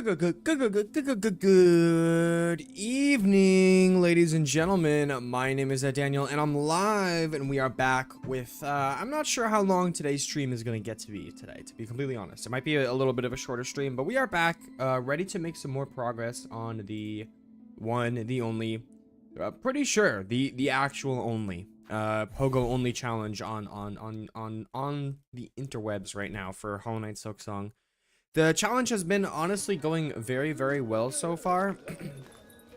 Good evening, ladies and gentlemen. My name is Daniel, and I'm live, and we are back with, I'm not sure how long today's stream is going to get to be today, to be completely honest. It might be a little bit of a shorter stream, but we are back, ready to make some more progress on the one, the only, pretty sure, the actual only, Pogo Only challenge on the interwebs right now for Hollow Knight Silksong. The challenge has been honestly going very, very well so far.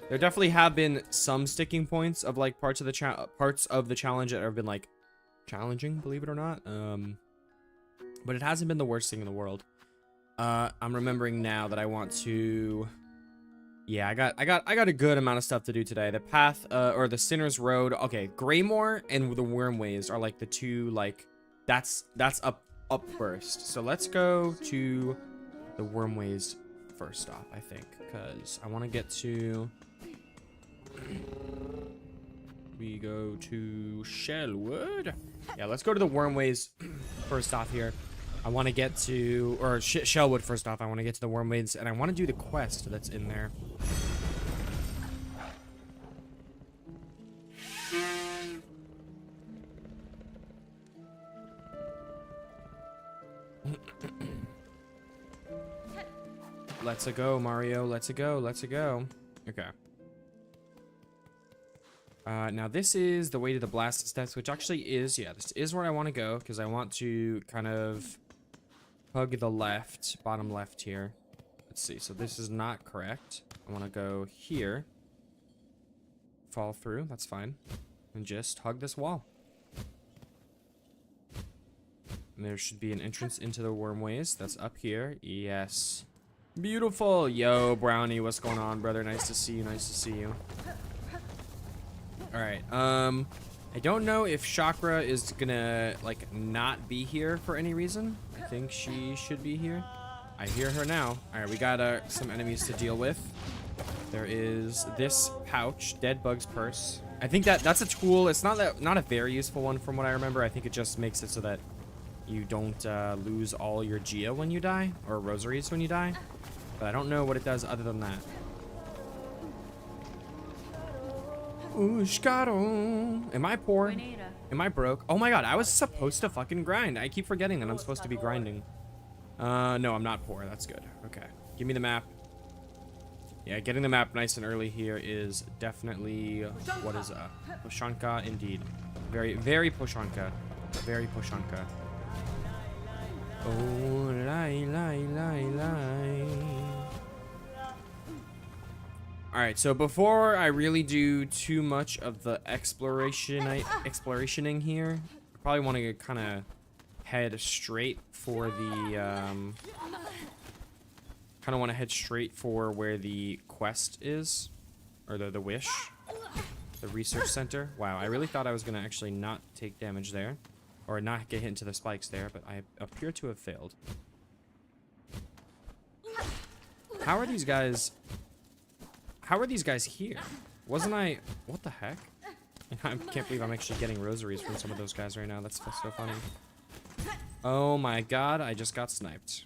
There definitely have been some sticking points of like parts of the challenge that have been like challenging, believe it or not. But it hasn't been the worst thing in the world. I'm remembering now that I want to. Yeah, I got a good amount of stuff to do today. The path, or the Sinner's Road. Okay, Greymoor and the Wormways are like the two like that's up first. So let's go to the Wormways first off, I think, because I want to get to. We go to Shellwood. Yeah, let's go to the Wormways first off here. I want to get to, or Shellwood first off. I want to get to the Wormways, and I want to do the quest that's in there. Let's go, Mario. Let's go. Okay. Now this is the way to the Blasted Steps, which actually is, yeah, this is where I want to go, because I want to kind of hug the left, bottom left here. Let's see, so this is not correct. I want to go here. Fall through, that's fine. And just hug this wall. And there should be an entrance into the Wormways. That's up here. Yes. Beautiful. Yo, Brownie, what's going on, brother? Nice to see you. All right. I don't know if Chakra is gonna like not be here for any reason. I think she should be here. I hear her now. All right, we got some enemies to deal with. There is this pouch, Dead Bug's Purse. I think that's a tool. It's not a very useful one from what I remember. I think it just makes it so that you don't lose all your Gia when you die, or rosaries when you die. But I don't know what it does other than that. Am I poor? Am I broke? Oh my god, I was supposed to fucking grind. I keep forgetting that I'm supposed to be grinding. No, I'm not poor. That's good. Okay. Give me the map. Yeah, getting the map nice and early here is definitely what is Poshanka indeed. Very, very Poshanka. Very Poshanka. Oh, Alright, so before I really do too much of the explorationing here, I probably want to kind of head straight for the, kind of want to head straight for where the quest is, or the wish, the research center. Wow, I really thought I was going to actually not take damage there, or not get hit into the spikes there, but I appear to have failed. How are these guys here? Wasn't I... What the heck? I can't believe I'm actually getting rosaries from some of those guys right now. That's so funny. Oh my god, I just got sniped.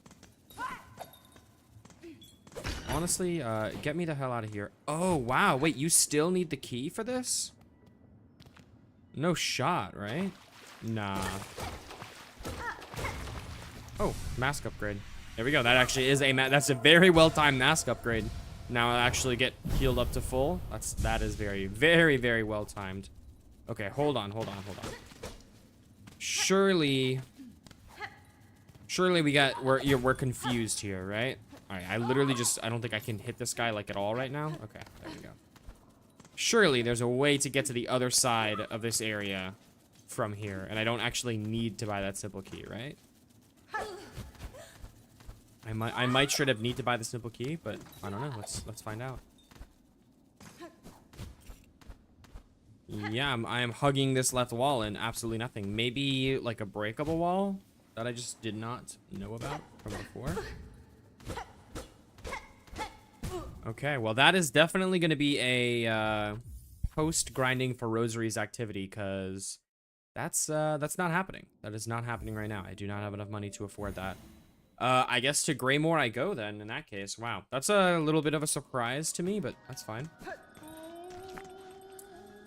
Honestly, get me the hell out of here. Oh, wow. Wait, you still need the key for this? No shot, right? Nah. Oh, mask upgrade. There we go. That actually is that's a very well-timed mask upgrade. Now I actually get healed up to full. That is very, very, very well timed. Okay, hold on. Surely we're confused here, right? All right, I don't think I can hit this guy like at all right now. Okay, there we go. Surely there's a way to get to the other side of this area from here, and I don't actually need to buy that simple key, right? I might straight up need to buy the simple key, but I don't know. Let's find out. Yeah, I am hugging this left wall and absolutely nothing. Maybe like a breakable wall that I just did not know about from before. Okay, well that is definitely going to be a post grinding for rosaries activity, because that's not happening. That is not happening right now. I do not have enough money to afford that. I guess to Greymore I go then, in that case. Wow, that's a little bit of a surprise to me, but that's fine.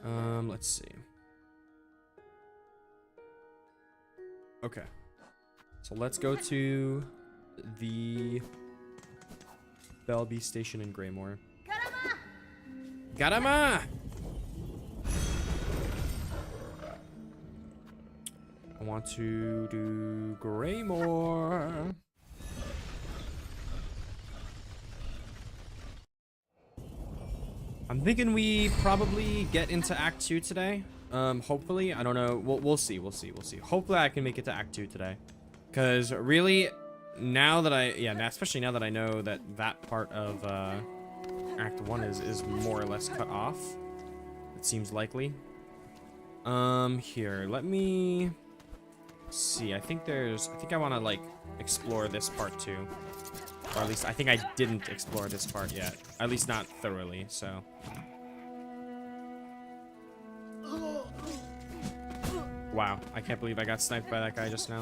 Let's see. Okay. So let's go to the Belby station in Greymore. Garama! I want to do Greymore. I'm thinking we probably get into Act 2 today. Hopefully. I don't know. We'll see. We'll see. Hopefully I can make it to Act 2 today. Because really, now that especially now that I know that that part of Act 1 is more or less cut off. It seems likely. Here, let me see. I think I want to like explore this part too. Or at least I think I didn't explore this part yet. At least not thoroughly, so. Wow, I can't believe I got sniped by that guy just now.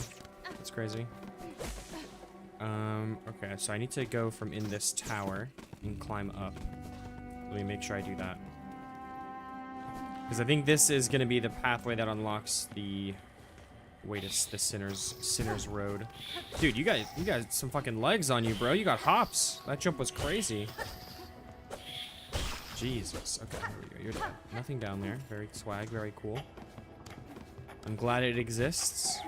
That's crazy. Okay, so I need to go from in this tower and climb up. Let me make sure I do that. Because I think this is going to be the pathway that unlocks the the Sinner's Road. Dude, you got some fucking legs on you, bro. You got hops. That jump was crazy. Jesus. Okay, here we go. You're dead. Nothing down there. Very swag, very cool. I'm glad it exists.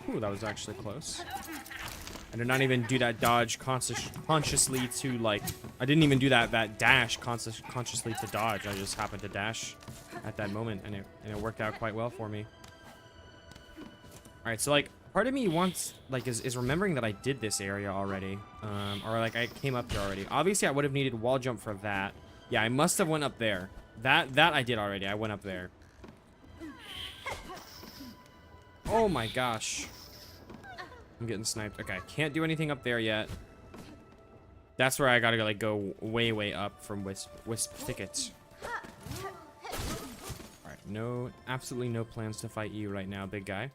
Ooh, that was actually close. I did not even do that dodge consciously to, like... I didn't even do that dash consciously to dodge. I just happened to dash at that moment, and it worked out quite well for me. Alright, so, like, part of me wants, like, is remembering that I did this area already. Or, like, I came up here already. Obviously, I would have needed wall jump for that. Yeah, I must have went up there. That I did already. I went up there. Oh, my gosh. I'm getting sniped. Okay, can't do anything up there yet. That's where I gotta like go way up from Wisp Thicket. Alright, absolutely no plans to fight you right now, big guy.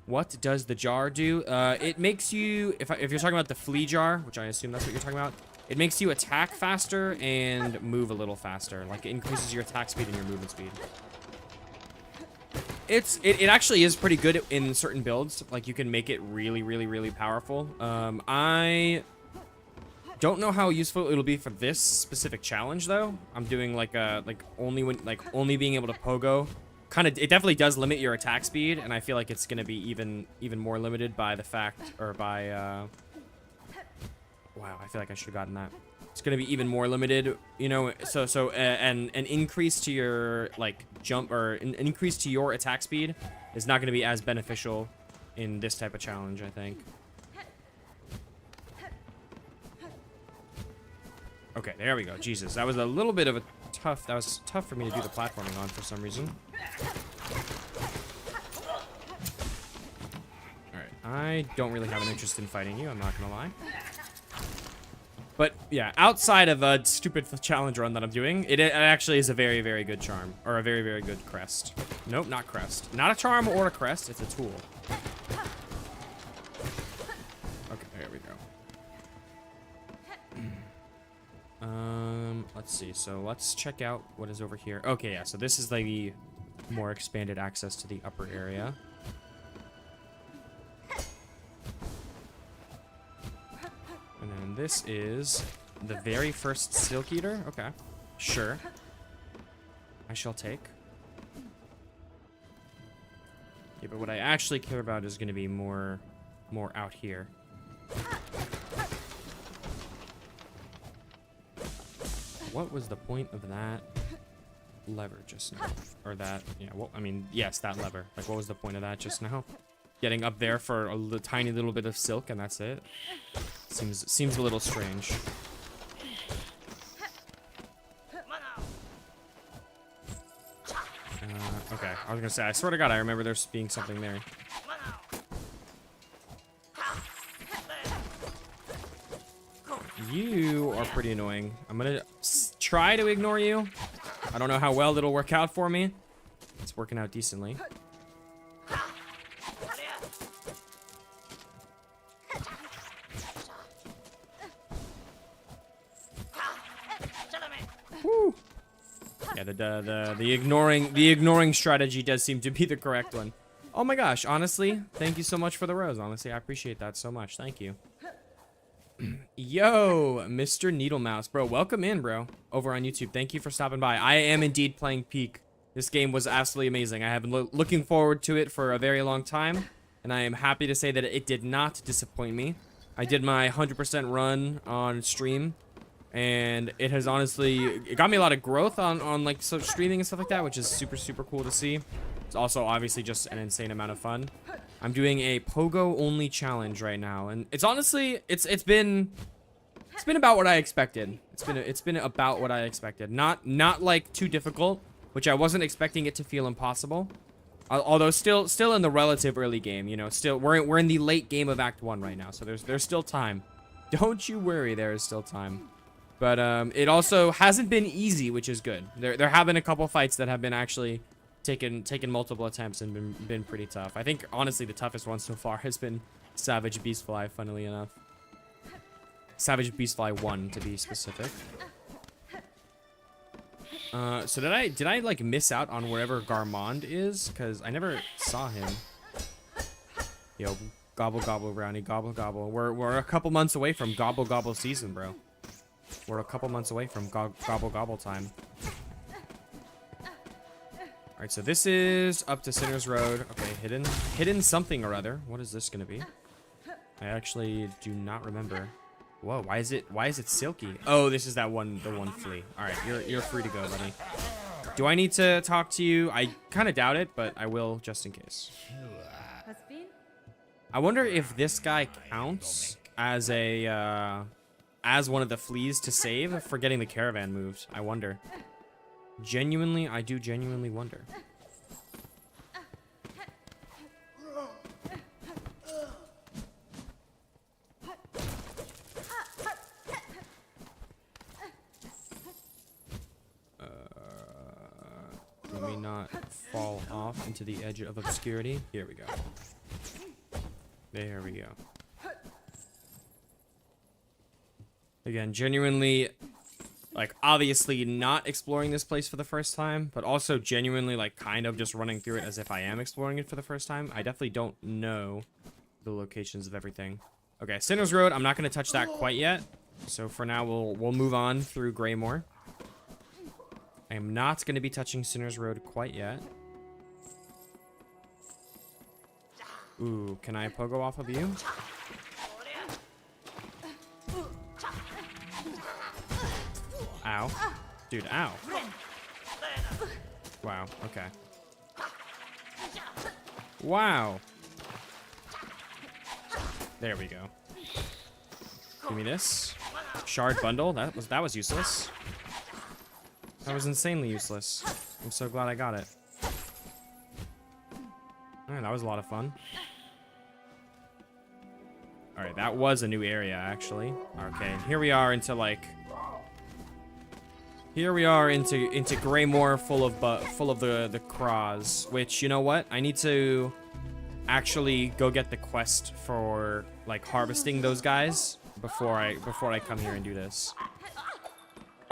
What does the jar do? It makes you, if you're talking about the flea jar, which I assume that's what you're talking about, it makes you attack faster and move a little faster. Like, it increases your attack speed and your movement speed. It actually is pretty good in certain builds. Like, you can make it really powerful. I don't know how useful it'll be for this specific challenge though. I'm doing like only being able to pogo. It definitely does limit your attack speed, and I feel like it's gonna be even more limited by the fact, or by wow, I feel like I should have gotten that. It's gonna be even more limited, you know. So an increase to your like jump, or an increase to your attack speed is not gonna be as beneficial in this type of challenge, I think. Okay, there we go. Jesus, that was a little bit of a tough. That was tough for me to do the platforming on for some reason. All right, I don't really have an interest in fighting you. I'm not gonna lie. But yeah, outside of a stupid challenge run that I'm doing, it actually is a very good charm, or a very good crest. Nope, not crest. Not a charm or a crest. It's a tool. Okay, there we go. Let's see. So let's check out what is over here. Okay, yeah. So this is like the more expanded access to the upper area. And then this is the very first Silk Eater. Okay, sure. I shall take. Yeah, but what I actually care about is going to be more out here. What was the point of that lever just now? Or that, yeah, well, I mean, yes, that lever. Like, what was the point of that just now? Getting up there for a tiny little bit of silk, and that's it? Seems a little strange. Okay, I was gonna say, I swear to God, I remember there being something there. You are pretty annoying. I'm gonna try to ignore you. I don't know how well it'll work out for me. It's working out decently. Yeah, the ignoring strategy does seem to be the correct one. Oh my gosh, honestly, thank you so much for the rose. Honestly, I appreciate that so much. Thank you. Yo, Mr. Needlemouse, bro, welcome in, bro, over on YouTube. Thank you for stopping by. I am indeed playing Peak. This game was absolutely amazing. I have been looking forward to it for a very long time, and I am happy to say that it did not disappoint me. I did my 100% run on stream, and it has honestly, it got me a lot of growth on like streaming and stuff like that, which is super cool to see. It's also obviously just an insane amount of fun. I'm doing a Pogo Only challenge right now, and it's honestly, it's been about what I expected. It's been about what I expected. Not like too difficult, which I wasn't expecting it to feel impossible. Although still in the relative early game, you know, still we're in the late game of Act 1 right now, so there's still time. Don't you worry, there is still time. But it also hasn't been easy, which is good. There have been a couple fights that have been actually taken multiple attempts and been pretty tough. I think honestly the toughest one so far has been Savage Beastfly, funnily enough. Savage Beastfly 1 to be specific. So did I like miss out on wherever Garmond is? Cause I never saw him. Yo, gobble gobble brownie, gobble gobble. We're a couple months away from gobble gobble season, bro. We're a couple months away from gobble gobble time. Alright, so this is up to Sinner's Road. Okay, hidden something or other. What is this gonna be? I actually do not remember. Whoa, why is it silky? Oh, this is the one flea. Alright, you're free to go, buddy. Do I need to talk to you? I kinda doubt it, but I will just in case. I wonder if this guy counts as a as one of the fleas to save for getting the caravan moved. I wonder. I do genuinely wonder. Let me not fall off into the edge of obscurity. Here we go. There we go. Again, genuinely, like, obviously not exploring this place for the first time, but also genuinely, like, kind of just running through it as if I am exploring it for the first time. I definitely don't know the locations of everything. Okay, Sinner's Road, I'm not going to touch that quite yet. So for now, we'll move on through Greymore. I am not going to be touching Sinner's Road quite yet. Ooh, can I pogo off of you? Ow. Dude, ow. Wow, okay. Wow. There we go. Give me this. Shard bundle. That was useless. That was insanely useless. I'm so glad I got it. Alright, that was a lot of fun. Alright, that was a new area, actually. Okay, here we are into, like... Here we are into Greymore full of the craws, which, you know what? I need to actually go get the quest for, like, harvesting those guys before I come here and do this.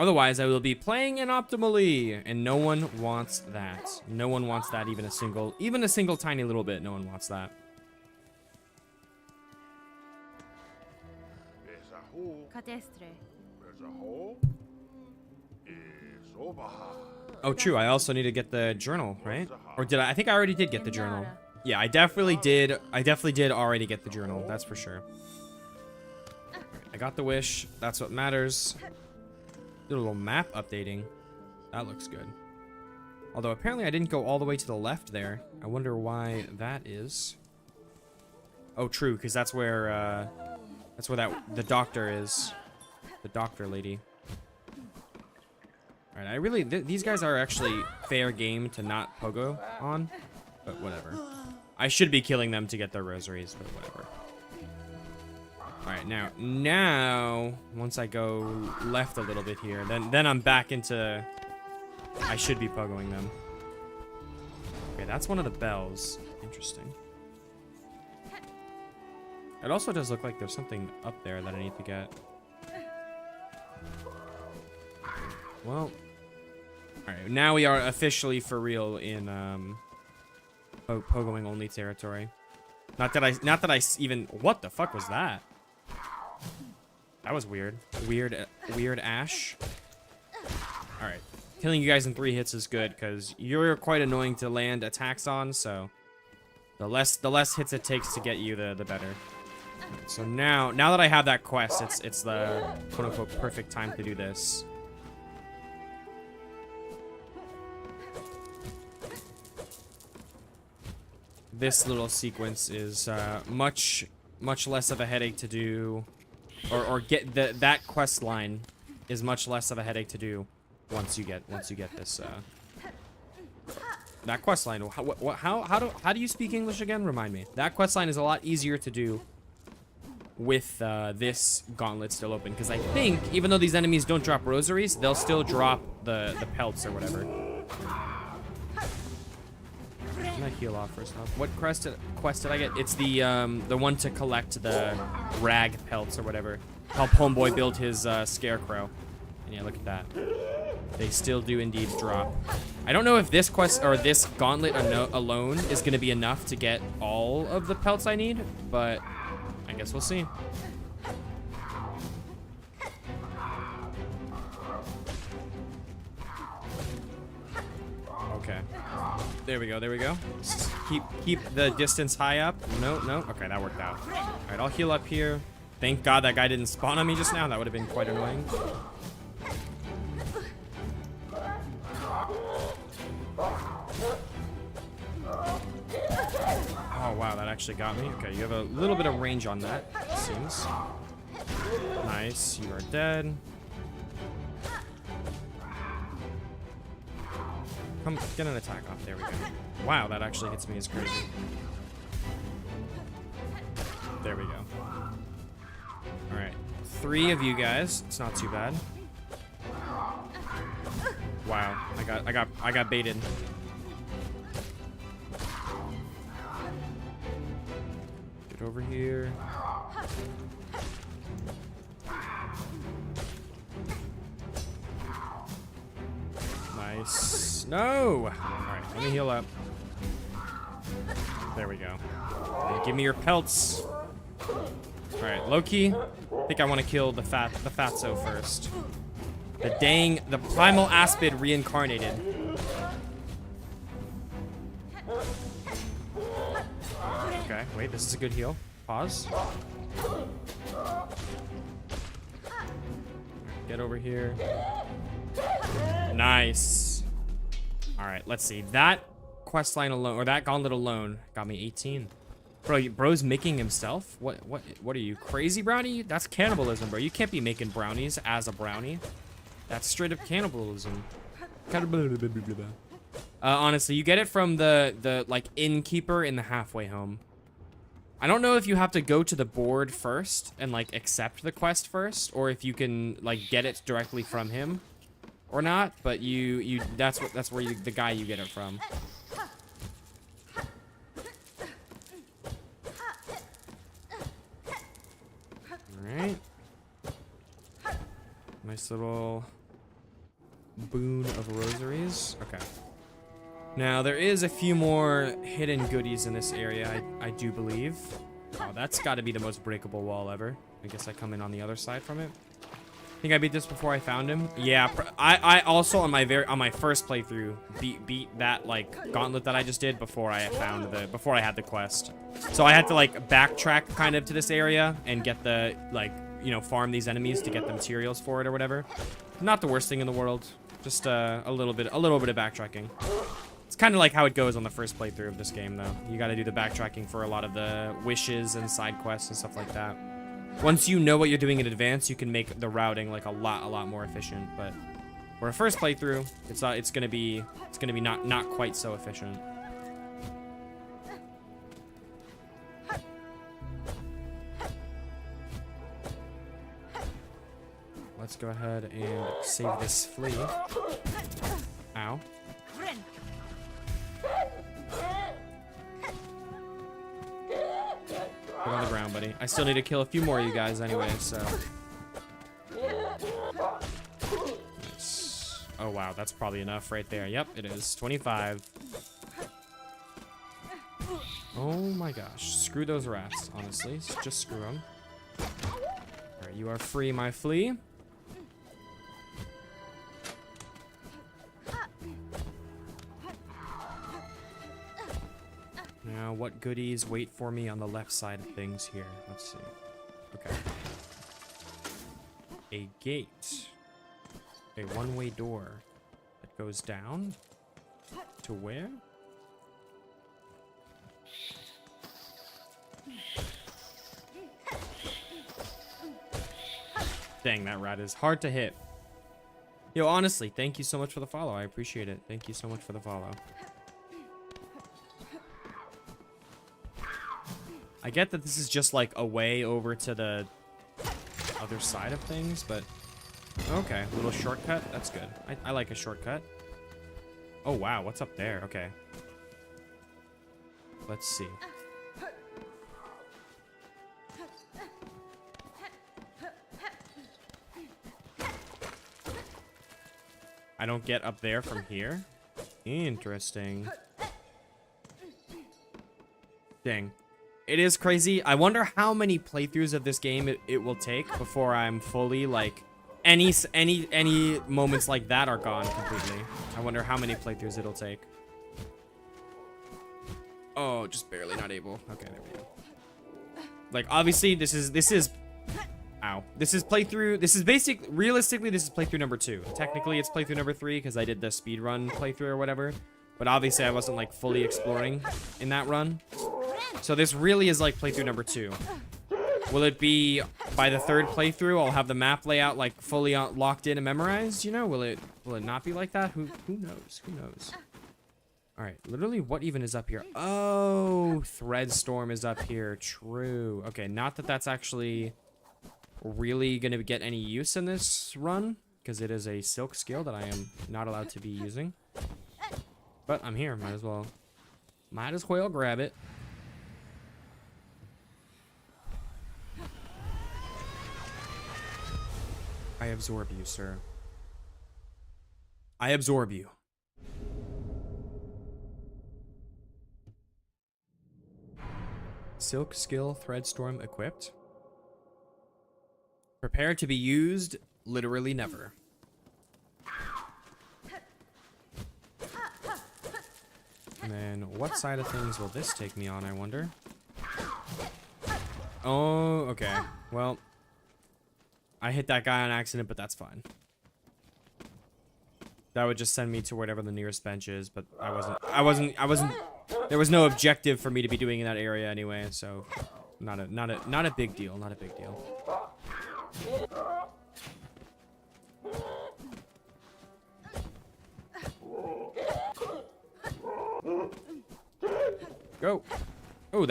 Otherwise, I will be playing inoptimally, and no one wants that. No one wants that, even a single tiny little bit. No one wants that. Oh, true. I also need to get the journal, right? Or did I? I think I already did get the journal. Yeah, I definitely did. I definitely did already get the journal. That's for sure. Right, I got the wish. That's what matters. Did a little map updating. That looks good. Although apparently I didn't go all the way to the left there. I wonder why that is. Oh, true, because that's where the doctor is. The doctor lady. All right, I really these guys are actually fair game to not pogo on, but whatever. I should be killing them to get their rosaries, but whatever. All right, now once I go left a little bit here, then I'm back into. I should be pogoing them. Okay, that's one of the bells. Interesting. It also does look like there's something up there that I need to get. Well, Alright, now we are officially for real in Pogoing Only territory. Not that I even... What the fuck was that? That was weird. Weird Ash. Alright. Killing you guys in 3 hits is good, because you're quite annoying to land attacks on, so... The less hits it takes to get you, the better. So now that I have that quest, it's the quote-unquote perfect time to do this. This little sequence is much less of a headache to do, or get that quest line is much less of a headache to do once you get this that quest line. How do you speak English again? Remind me. That quest line is a lot easier to do with this gauntlet still open, because I think even though these enemies don't drop rosaries, they'll still drop the pelts or whatever. Can I heal off first off? What quest did I get? It's the one to collect the rag pelts or whatever. Help homeboy build his scarecrow. And yeah, look at that. They still do indeed drop. I don't know if this quest or this gauntlet alone is going to be enough to get all of the pelts I need, but I guess we'll see. Okay. There we go. Just keep the distance high up. No. Okay, that worked out. All right, I'll heal up here. Thank God that guy didn't spawn on me just now. That would have been quite annoying. Oh, wow, that actually got me. Okay, you have a little bit of range on that, it seems. Nice, you are dead. Come, get an attack off. There we go. Wow, that actually hits me as crazy. There we go. Alright, 3 of you guys. It's not too bad. Wow, I got baited. Get over here. Nice. No! Alright, let me heal up. There we go. Hey, give me your pelts. Alright, low-key, I think I want to kill the fatso first. The primal aspid reincarnated. Okay, wait, this is a good heal. Pause. Get over here. Nice. Alright, let's see. That quest line alone, or that gauntlet alone, got me 18. Bro's making himself? What are you, crazy, Brownie? That's cannibalism, bro. You can't be making brownies as a brownie. That's straight up cannibalism. Honestly, you get it from the like innkeeper in the halfway home. I don't know if you have to go to the board first and like accept the quest first, or if you can like get it directly from him or not, but that's where the guy you get it from. Alright. Nice little boon of rosaries. Okay. Now, there is a few more hidden goodies in this area, I do believe. Oh, that's got to be the most breakable wall ever. I guess I come in on the other side from it. I think I beat this before I found him. Yeah, I also on my first playthrough beat that like gauntlet that I just did before I had the quest. So I had to like backtrack kind of to this area and get the like, you know, farm these enemies to get the materials for it or whatever. Not the worst thing in the world. Just a little bit of backtracking. It's kind of like how it goes on the first playthrough of this game, though. You got to do the backtracking for a lot of the wishes and side quests and stuff like that. Once you know what you're doing in advance, you can make the routing like a lot more efficient. But for a first playthrough, it's gonna be not quite so efficient. Let's go ahead and save this flea. Ow. Put on the ground, buddy. I still need to kill a few more of you guys anyway, so. Nice. Oh, wow. That's probably enough right there. Yep, it is. 25. Oh, my gosh. Screw those rats, honestly. Just screw them. All right, you are free, my flea. Now, what goodies wait for me on the left side of things here? Let's see. Okay. A gate. A one-way door that goes down to where? Dang, that rat is hard to hit. Yo, honestly, thank you so much for the follow. I appreciate it. Thank you so much for the follow. I get that this is just like a way over to the other side of things, but okay, a little shortcut. That's good. I like a shortcut. Oh, wow. What's up there? Okay. Let's see. I don't get up there from here. Interesting. Dang. It is crazy. I wonder how many playthroughs of this game it will take before I'm fully, like, any moments like that are gone completely. I wonder how many playthroughs it'll take. Oh, just barely not able. Okay, there we go. Like, obviously, this is ow. This is realistically, this is playthrough number 2. Technically, it's playthrough number 3 because I did the speedrun playthrough or whatever. But obviously, I wasn't, like, fully exploring in that run. So this really is like playthrough number 2. Will it be by the 3rd playthrough? I'll have the map layout like fully locked in and memorized. You know, will it not be like that? Who knows? Who knows? All right, literally, what even is up here? Oh, Threadstorm is up here. True. Okay, not that that's actually really gonna get any use in this run because it is a silk skill that I am not allowed to be using. But I'm here. Might as well grab it. I absorb you, sir. I absorb you. Silk skill Threadstorm equipped. Prepare to be used literally never. And then what side of things will this take me on, I wonder? Oh, okay. Well, I hit that guy on accident, but that's fine. That would just send me to whatever the nearest bench is, but I wasn't, there was no objective for me to be doing in that area anyway, so not a big deal, not a big deal. Go. Oh,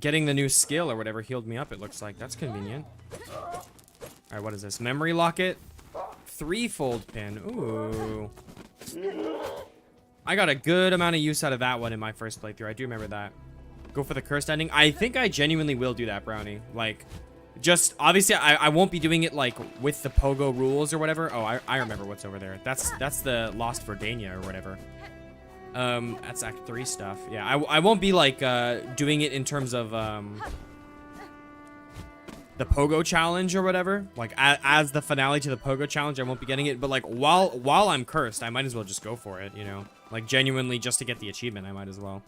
getting the new skill or whatever healed me up, it looks like. That's convenient. Alright, what is this? Memory locket? 3-fold pin. Ooh. I got a good amount of use out of that one in my first playthrough. I do remember that. Go for the cursed ending. I think I genuinely will do that, Brownie. Like, just, obviously, I won't be doing it, like, with the Pogo rules or whatever. Oh, I remember what's over there. That's the Lost Verdania or whatever. That's Act 3 stuff. Yeah, I won't be, like, doing it in terms of, the Pogo challenge or whatever. Like, as the finale to the Pogo challenge, I won't be getting it. But, like, while I'm cursed, I might as well just go for it, you know? Like, genuinely, just to get the achievement, I might as well.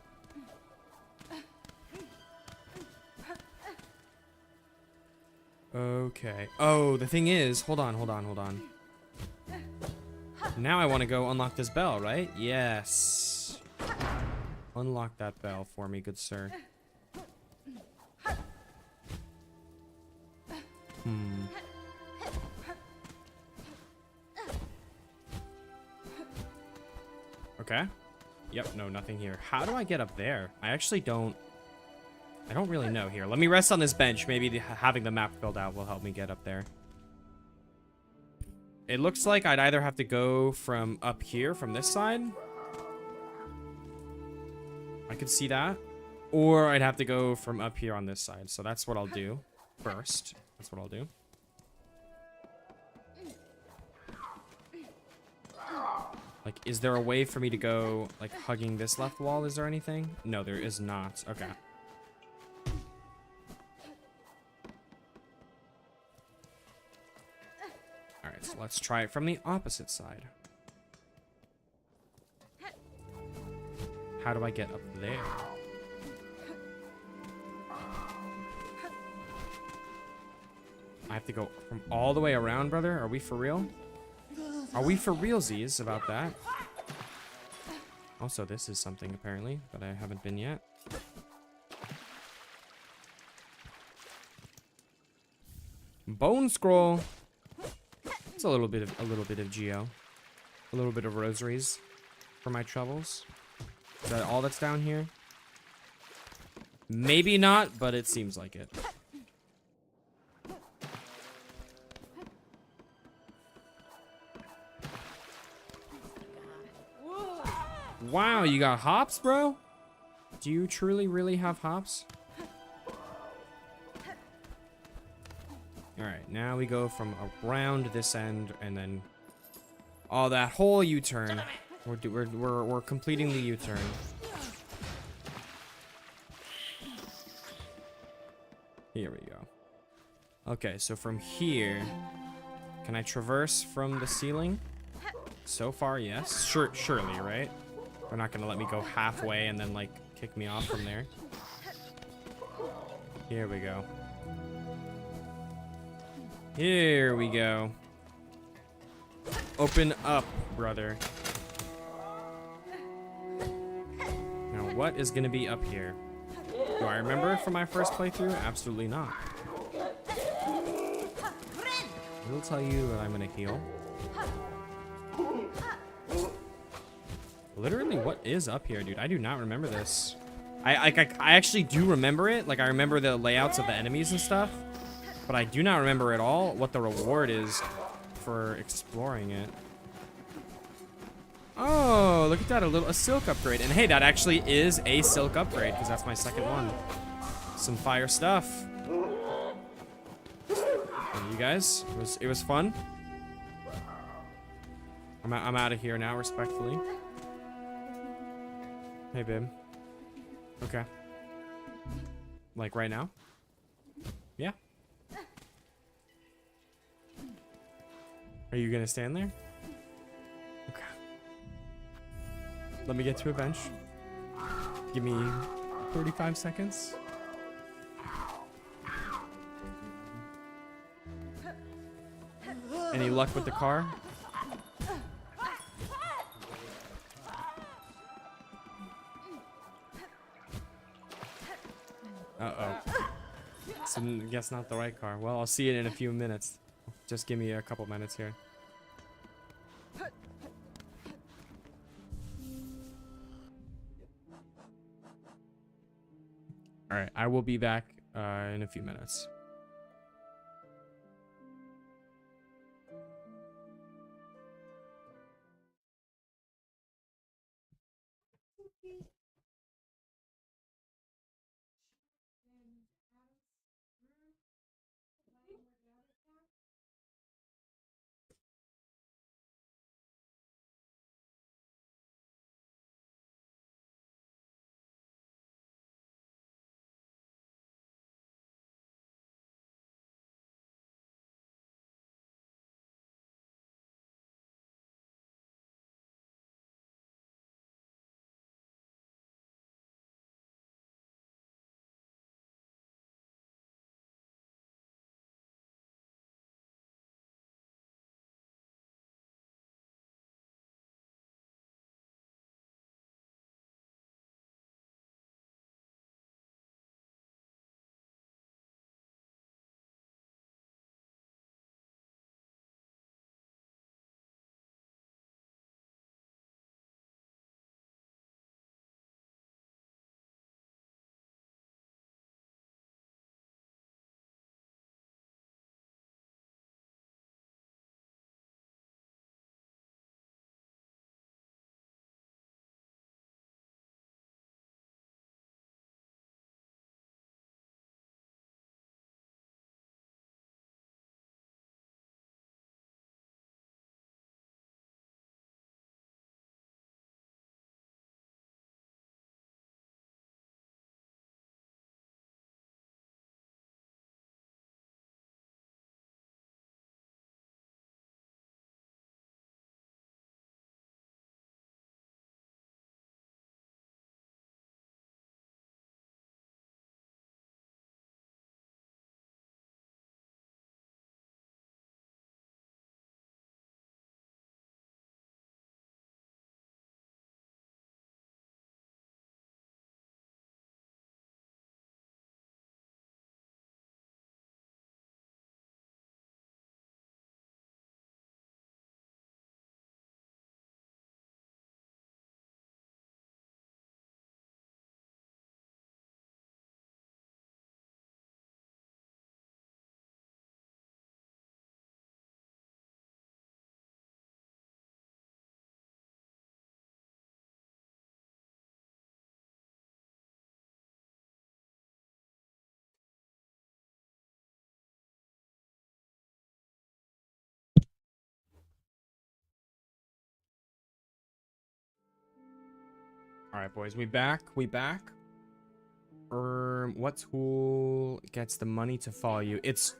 Okay. Oh, the thing is, hold on. Now I want to go unlock this bell, right? Yes. Unlock that bell for me, good sir. Okay. Yep, no, nothing here. How do I get up there? I actually don't really know here. Let me rest on this bench. Maybe having the map filled out will help me get up there. It looks like I'd either have to go from up here, from this side. I could see that. Or I'd have to go from up here on this side. So that's what I'll do first. That's what I'll do. Like, is there a way for me to go, like, hugging this left wall? Is there anything? No, there is not. Okay. Alright, so let's try it from the opposite side. How do I get up there? I have to go from all the way around, brother? Are we for real? Are we for realsies about that? Also, this is something, apparently, that I haven't been yet. Bone scroll. It's a little bit of geo. A little bit of rosaries for my troubles. Is that all that's down here? Maybe not, but it seems like it. Wow, you got hops, bro? Do you truly, really have hops? Alright, now we go from around this end and then... Oh, that whole U-turn. We're completing the U-turn. Here we go. Okay, so from here... Can I traverse from the ceiling? So far, yes. Surely, right? They're not gonna let me go halfway and then, like, kick me off from there. Here we go. Here we go. Open up, brother. Now, what is gonna be up here? Do I remember from my first playthrough? Absolutely not. It'll tell you that I'm gonna heal. Literally, what is up here, dude? I do not remember this. I actually do remember it. Like, I remember the layouts of the enemies and stuff. But I do not remember at all what the reward is for exploring it. Oh, look at that. A silk upgrade. And hey, that actually is a silk upgrade, because that's my second one. Some fire stuff. And you guys, it was fun. I'm out of here now, respectfully. Hey, babe. Okay. Like right now? Yeah. Are you gonna stand there? Okay. Let me get to a bench. Give me 35 seconds. Any luck with the car? Uh-oh. So, I guess not the right car. Well, I'll see it in a few minutes. Just give me a couple minutes here. Alright, I will be back in a few minutes. All right, boys, we back. What tool gets the money to follow you? It's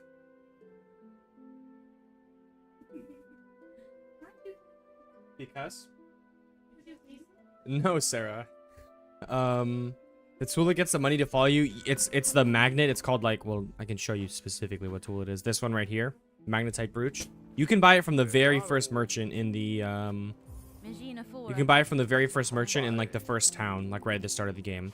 because no, Sarah. The tool that gets the money to follow you, it's the magnet. It's called like, well, I can show you specifically what tool it is. This one right here, magnetite brooch. You can buy it from the very first merchant in the you can buy it from the very first merchant in like the first town, like right at the start of the game.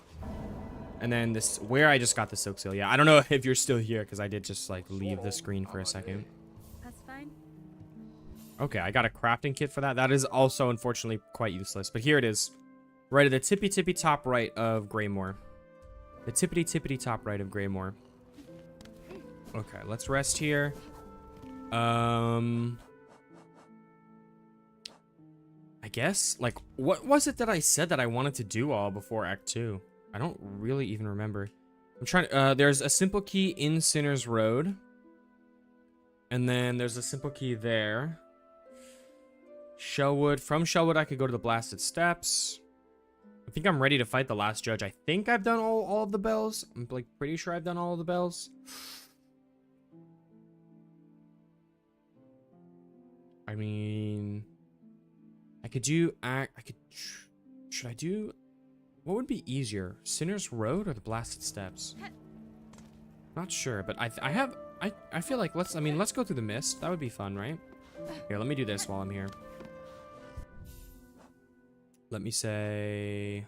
And then this, where I just got the silk seal. Yeah, I don't know if you're still here because I did just like leave the screen for a second. That's fine. Okay, I got a crafting kit for that. That is also unfortunately quite useless, but here it is. Right at the tippy top right of Greymore. The tippity top right of Greymore. Okay, let's rest here. I guess, like, what was it that I said that I wanted to do all before Act 2? I don't really even remember. I'm trying to, there's a simple key in Sinner's Road. And then there's a simple key there. Shellwood. From Shellwood, I could go to the Blasted Steps. I think I'm ready to fight the last judge. I think I've done all of the bells. I'm like pretty sure I've done all of the bells. I mean, I could do should I do, what would be easier? Sinner's Road or the Blasted Steps? Not sure, but I feel like let's go through the mist. That would be fun, right? Here, let me do this while I'm here. Let me say,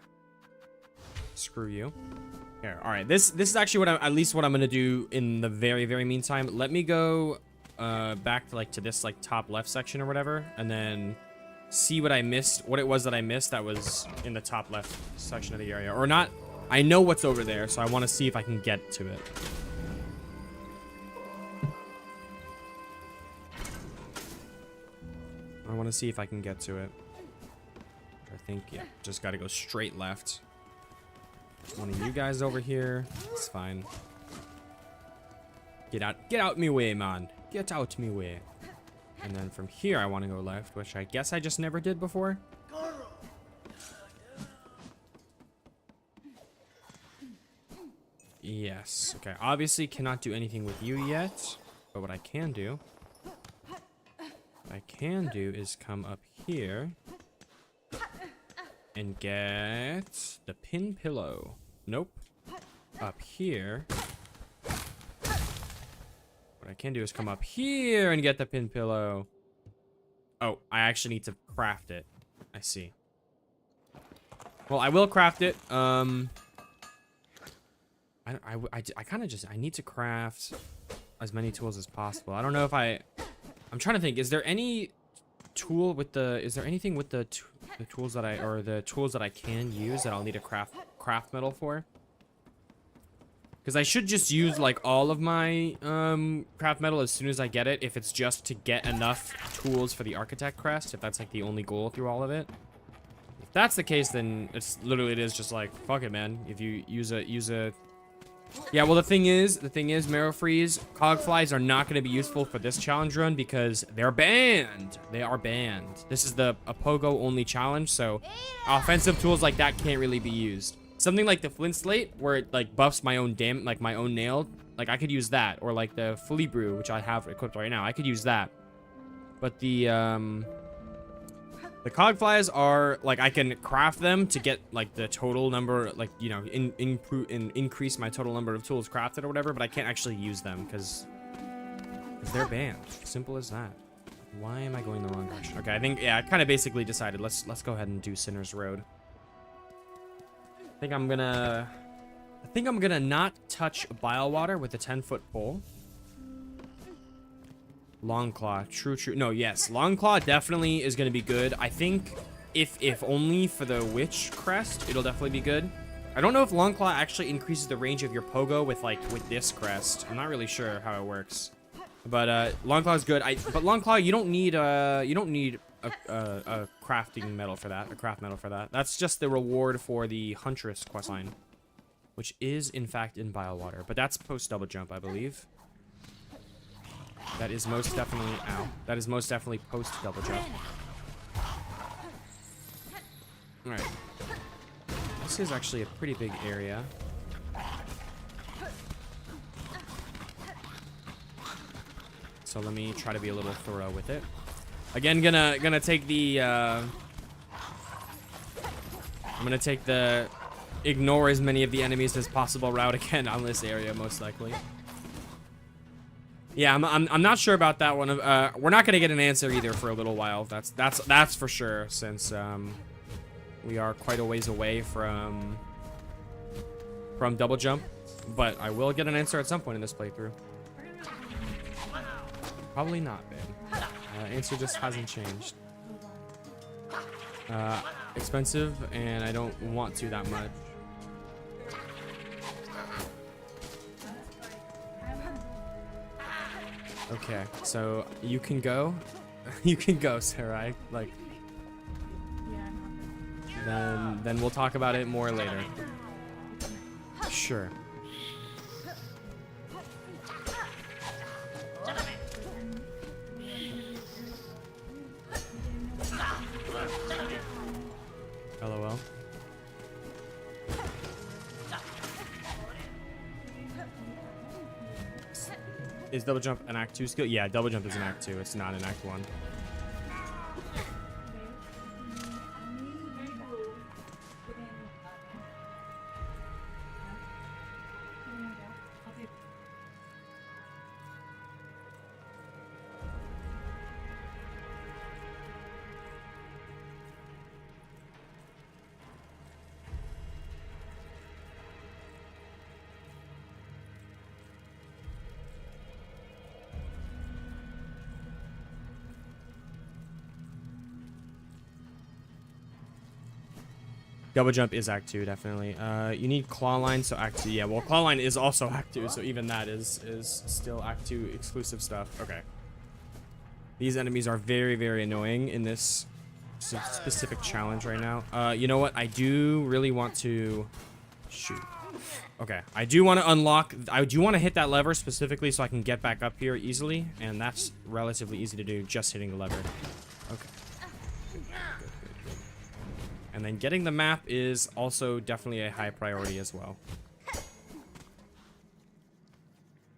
screw you. Here, all right. This is actually at least what I'm gonna do in the very meantime. Let me go back to this top left section or whatever, and then see what I missed, what it was that I missed that was in the top left section of the area, or not. I know what's over there, so I want to see if I can get to it. I want to see if I can get to it. I think, yeah, just gotta go straight left. One of you guys over here. It's fine. Get out me way, man. Get out me way. And then from here, I want to go left, which I guess I just never did before. Yes. Okay. Obviously, cannot do anything with you yet. But what I can do is come up here and get the pin pillow. Nope. Up here. What I can do is come up here and get the pin pillow. Oh, I actually need to craft it. I see. Well, I will craft it. I need to craft as many tools as possible. I don't know if I'm trying to think. Is there any tool with the? Is there anything with the tools that the tools that I can use that I'll need a craft metal for? Because I should just use like all of my craft metal as soon as I get it, if it's just to get enough tools for the architect crest, if that's like the only goal through all of it. If that's the case, then it is just like, fuck it, man. If you use a yeah, well the thing is Marrow Freeze cogflies are not going to be useful for this challenge run because they're banned. They are banned. This is a Pogo Only challenge, so offensive tools like that can't really be used. Something like the Flint Slate, where it like buffs my own my own nail, like I could use that, or like the Flea Brew, which I have equipped right now. I could use that. But the cogflies are like, I can craft them to get like the total number, like, you know, increase my total number of tools crafted or whatever. But I can't actually use them because they're banned. Simple as that. Why am I going the wrong direction? Okay, I think, yeah, I kind of basically decided. Let's go ahead and do Sinner's Road. I think I'm gonna not touch bile water with a 10-foot pole. Longclaw, true. No, yes, Longclaw definitely is gonna be good. I think if only for the witch crest, it'll definitely be good. I don't know if Longclaw actually increases the range of your pogo with this crest. I'm not really sure how it works, but Longclaw is good. But Longclaw, you don't need a crafting metal for that, a craft metal for that. That's just the reward for the Huntress questline, which is in fact in Bilewater, but that's post double jump, I believe. That is most definitely, ow. That is most definitely post double jump. Alright. this is actually a pretty big area. So let me try to be a little thorough with it. Again, gonna take the I'm gonna take the ignore as many of the enemies as possible route again on this area, most likely. Yeah, I'm not sure about that one. We're not gonna get an answer either for a little while. That's for sure, since we are quite a ways away from double jump. But I will get an answer at some point in this playthrough. Probably not, babe. Answer just hasn't changed. Expensive, and I don't want to that much. Okay, so you can go. You can go, Sarai. Like, then we'll talk about it more later. Sure. LOL. Is double jump an act 2 skill? Yeah, double jump is an act 2. It's not an act 1. Double jump is act 2, definitely. You need claw line, so act 2. Yeah, well, claw line is also act 2, so even that is still act 2 exclusive stuff. Okay. These enemies are very, very annoying in this specific challenge right now. You know what? I do really want to shoot. Okay, I do want to unlock. I do want to hit that lever specifically so I can get back up here easily, and that's relatively easy to do just hitting the lever. Okay. And then getting the map is also definitely a high priority as well.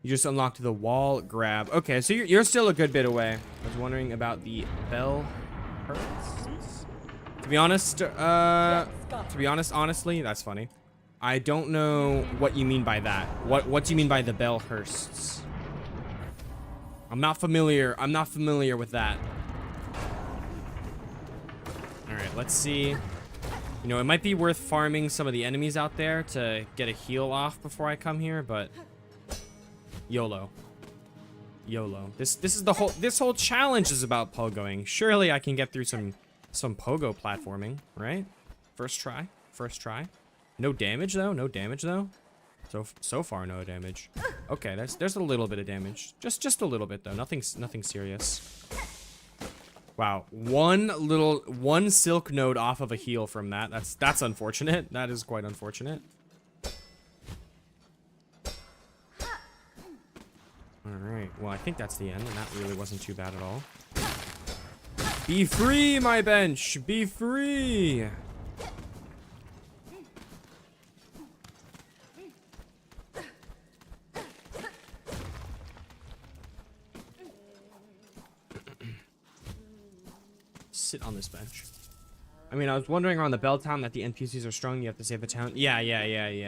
You just unlocked the wall grab. Okay, so you're still a good bit away. I was wondering about the bell hurts. To be honest, honestly, that's funny. I don't know what you mean by that. What do you mean by the bell hursts? I'm not familiar with that. All right, let's see. You know, it might be worth farming some of the enemies out there to get a heal off before I come here, but YOLO. YOLO. This whole challenge is about pogoing. Surely I can get through some pogo platforming, right? First try. No damage though. So far no damage. Okay, there's a little bit of damage. Just a little bit though. Nothing serious. Wow, one silk node off of a heal from that. That's unfortunate. That is quite unfortunate. All right. Well, I think that's the end, and that really wasn't too bad at all. Be free, my bench. Be free. Sit on this bench. I mean, I was wondering around the bell town that the NPCs are strong. You have to save the town. Yeah.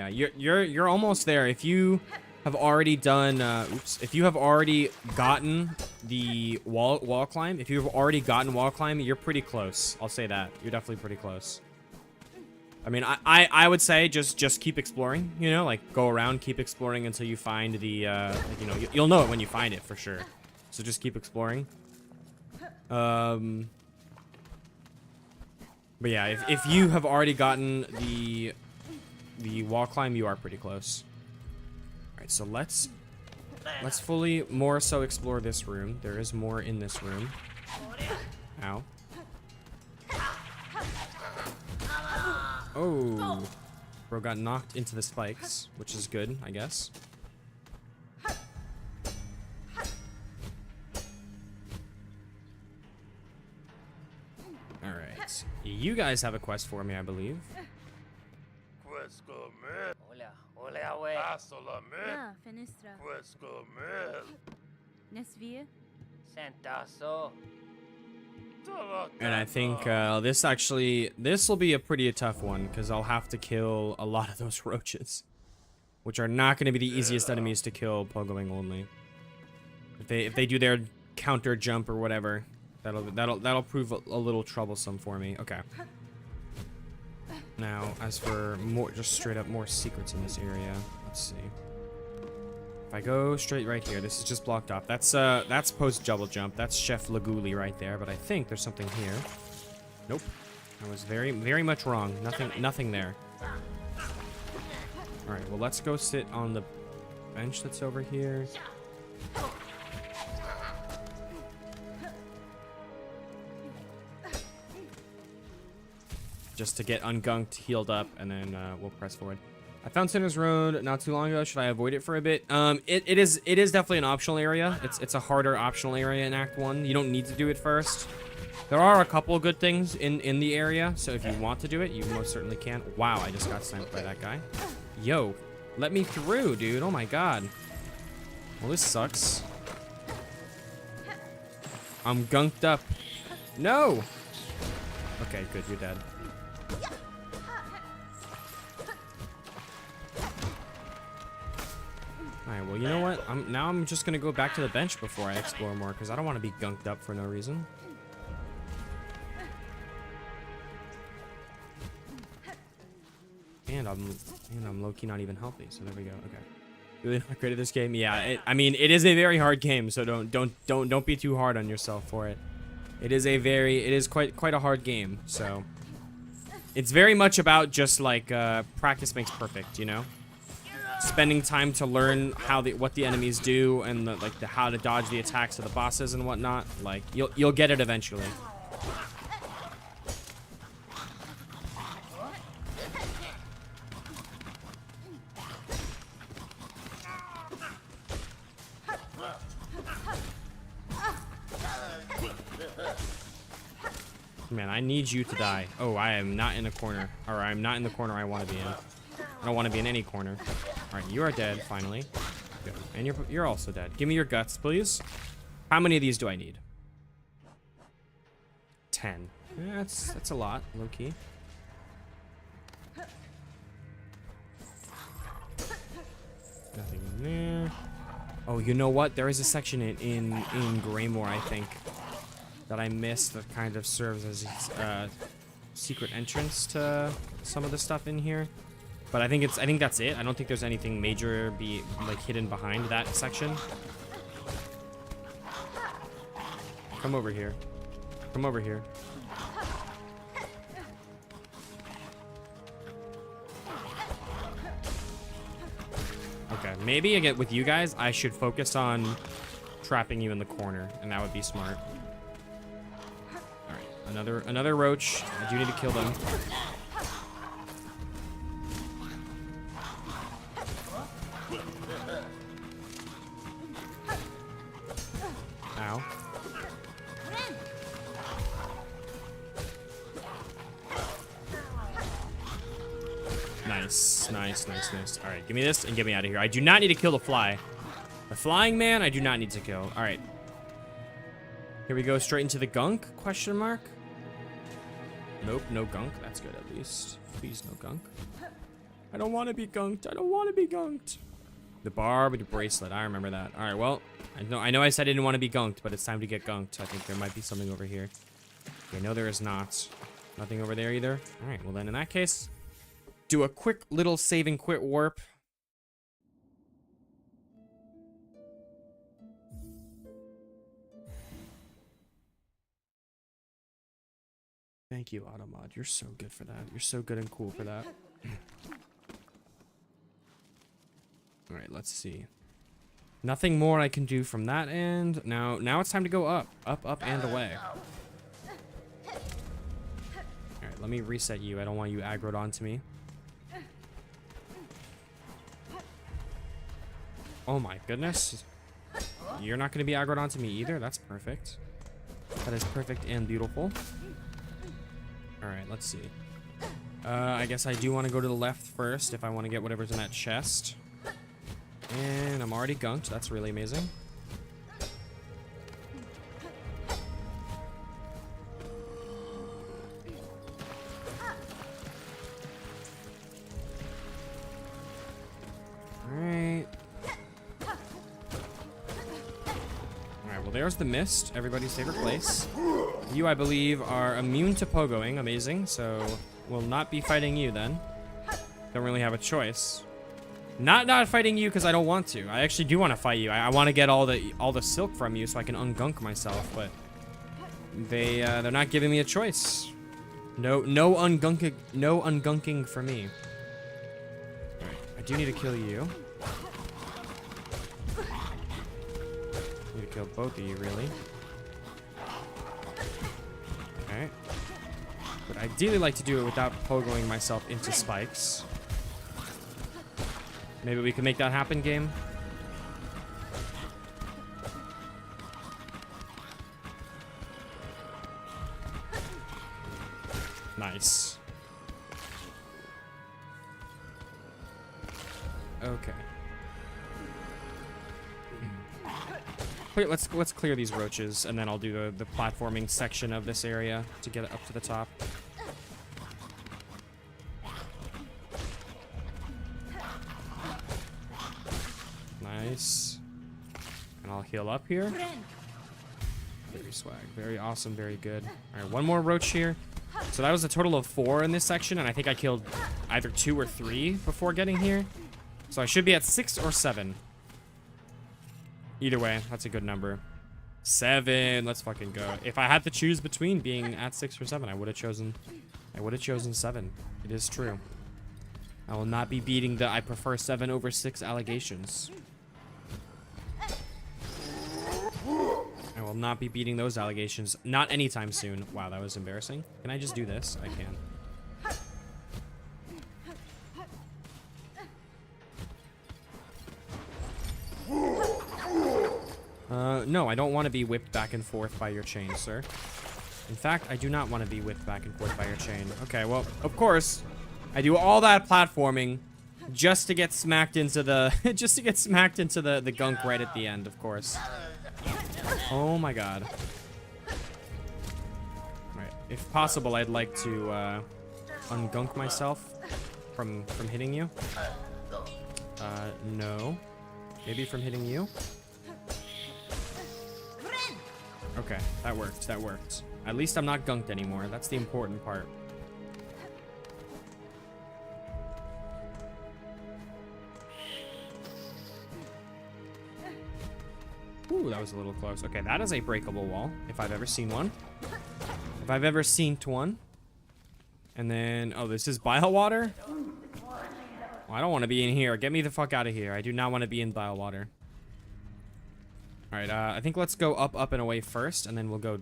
You're almost there. If you have already done, if you have already gotten the wall climb, you're pretty close. I'll say that. You're definitely pretty close. I mean, I would say just keep exploring. You know, like go around, keep exploring until you find the, you know, you'll know it when you find it for sure. So just keep exploring. But yeah, if you have already gotten the wall climb, you are pretty close. All right, so let's fully more so explore this room. There is more in this room. Ow. Oh, bro got knocked into the spikes, which is good, I guess. You guys have a quest for me, I believe. Puedes comer. Hola, hola, güey. Solamente Ah, fenestra. puedes comer. Nesvie. Sentazo. And I think this will be a pretty tough one because I'll have to kill a lot of those roaches, which are not going to be the easiest enemies to kill pogoing only. If they do their counter jump or whatever, that'll prove a little troublesome for me. Okay. Now, as for more, just straight up more secrets in this area. Let's see. If I go straight right here, this is just blocked off. That's post double jump. That's Chef Laguli right there. But I think there's something here. Nope. I was very, very much wrong. Nothing there. All right. Well, let's go sit on the bench that's over here. Just to get ungunked, healed up, and then we'll press forward. I found Sinner's Road not too long ago. Should I avoid it for a bit? It is definitely an optional area. It's a harder optional area in Act 1. You don't need to do it first. There are a couple of good things in the area, so if you want to do it, you most certainly can. Wow, I just got sniped by that guy. Yo, let me through, dude. Oh my god. Well, this sucks. I'm gunked up. No! Okay, good, you're dead. Alright, well, you know what? I'm just gonna go back to the bench before I explore more, because I don't want to be gunked up for no reason. And I'm low-key not even healthy, so there we go. Okay. Really not great at this game? Yeah, I mean, it is a very hard game, so don't be too hard on yourself for it. It is quite a hard game, so it's very much about just like practice makes perfect, you know? Spending time to learn what the enemies do and how to dodge the attacks of the bosses and whatnot. Like you'll get it eventually. Man, I need you to die. Oh, I am not in a corner. Or I'm not in the corner I want to be in. I don't want to be in any corner. All right, you are dead, finally. Good. And you're also dead. Give me your guts, please. How many of these do I need? 10. Yeah, that's a lot, low-key. Nothing in there. Oh, you know what? There is a section in Greymore, I think, that I missed that kind of serves as a secret entrance to some of the stuff in here. But I think that's it. I don't think there's anything major hidden behind that section. Come over here. Come over here. Okay, maybe again with you guys, I should focus on trapping you in the corner, and that would be smart. All right, another roach. I do need to kill them. Ow. Nice. All right, give me this and get me out of here. I do not need to kill the fly. The flying man, I do not need to kill. All right. Here we go, straight into the gunk, question mark? Nope, no gunk. That's good, at least. Please, no gunk. I don't want to be gunked. I don't want to be gunked. The barb with the bracelet. I remember that. All right, well, I know I said I didn't want to be gunked, but it's time to get gunked. I think there might be something over here. Okay, no, there is not. Nothing over there either. All right, well then in that case, do a quick little save and quit warp. Thank you, Automod. You're so good for that. You're so good and cool for that. All right, let's see. Nothing more I can do from that end. Now it's time to go up. Up, and away. All right, let me reset you. I don't want you aggroed onto me. Oh my goodness. You're not going to be aggroed onto me either. That's perfect. That is perfect and beautiful. All right, let's see. I guess I do want to go to the left first if I want to get whatever's in that chest. And I'm already gunked. That's really amazing. Alright. Alright, well there's the mist. Everybody's favorite place. You, I believe, are immune to pogoing. Amazing. So, we'll not be fighting you then. Don't really have a choice. Not fighting you because I don't want to. I actually do want to fight you. I want to get all the silk from you so I can ungunk myself, but they're not giving me a choice. No ungunking for me. Alright, I do need to kill you. Need to kill both of you, really. Okay. But I'd ideally like to do it without pogoing myself into spikes. Maybe we can make that happen, game. Nice. Okay. Wait, let's clear these roaches, and then I'll do the platforming section of this area to get it up to the top. Nice. And I'll heal up here. Very swag. Very awesome. Very good. Alright, one more roach here. So that was a total of 4 in this section, and I think I killed either 2 or 3 before getting here. So I should be at 6 or 7. Either way, that's a good number. 7. Let's fucking go. If I had to choose between being at 6 or 7, I would have chosen 7. It is true. I will not be beating the I prefer 7 over 6 allegations. I will not be beating those allegations. Not anytime soon. Wow, that was embarrassing. Can I just do this? I can. No, I don't want to be whipped back and forth by your chain, sir. In fact, I do not want to be whipped back and forth by your chain. Okay, well, of course, I do all that platforming just to get smacked into the the gunk right at the end, of course. Oh my god. Alright, if possible, I'd like to ungunk myself from hitting you. No. Maybe from hitting you? Okay, that worked, that worked. At least I'm not gunked anymore. That's the important part. Ooh, that was a little close. Okay, that is a breakable wall, if I've ever seen one. If I've ever seen one. And then, oh, this is bile water? Well, I don't want to be in here. Get me the fuck out of here. I do not want to be in bile water. Alright, I think let's go up, up, and away first, and then we'll go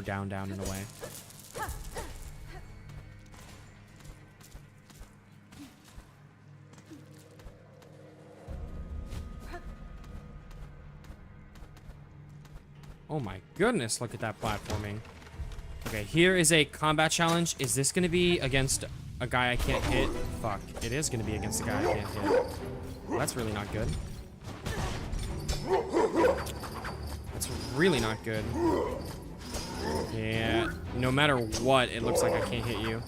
down, down, and away. Oh my goodness, look at that platforming. Okay, here is a combat challenge. Is this gonna be against a guy I can't hit? Fuck, it is gonna be against a guy I can't hit. Well, that's really not good. That's really not good. Yeah, no matter what, it looks like I can't hit you.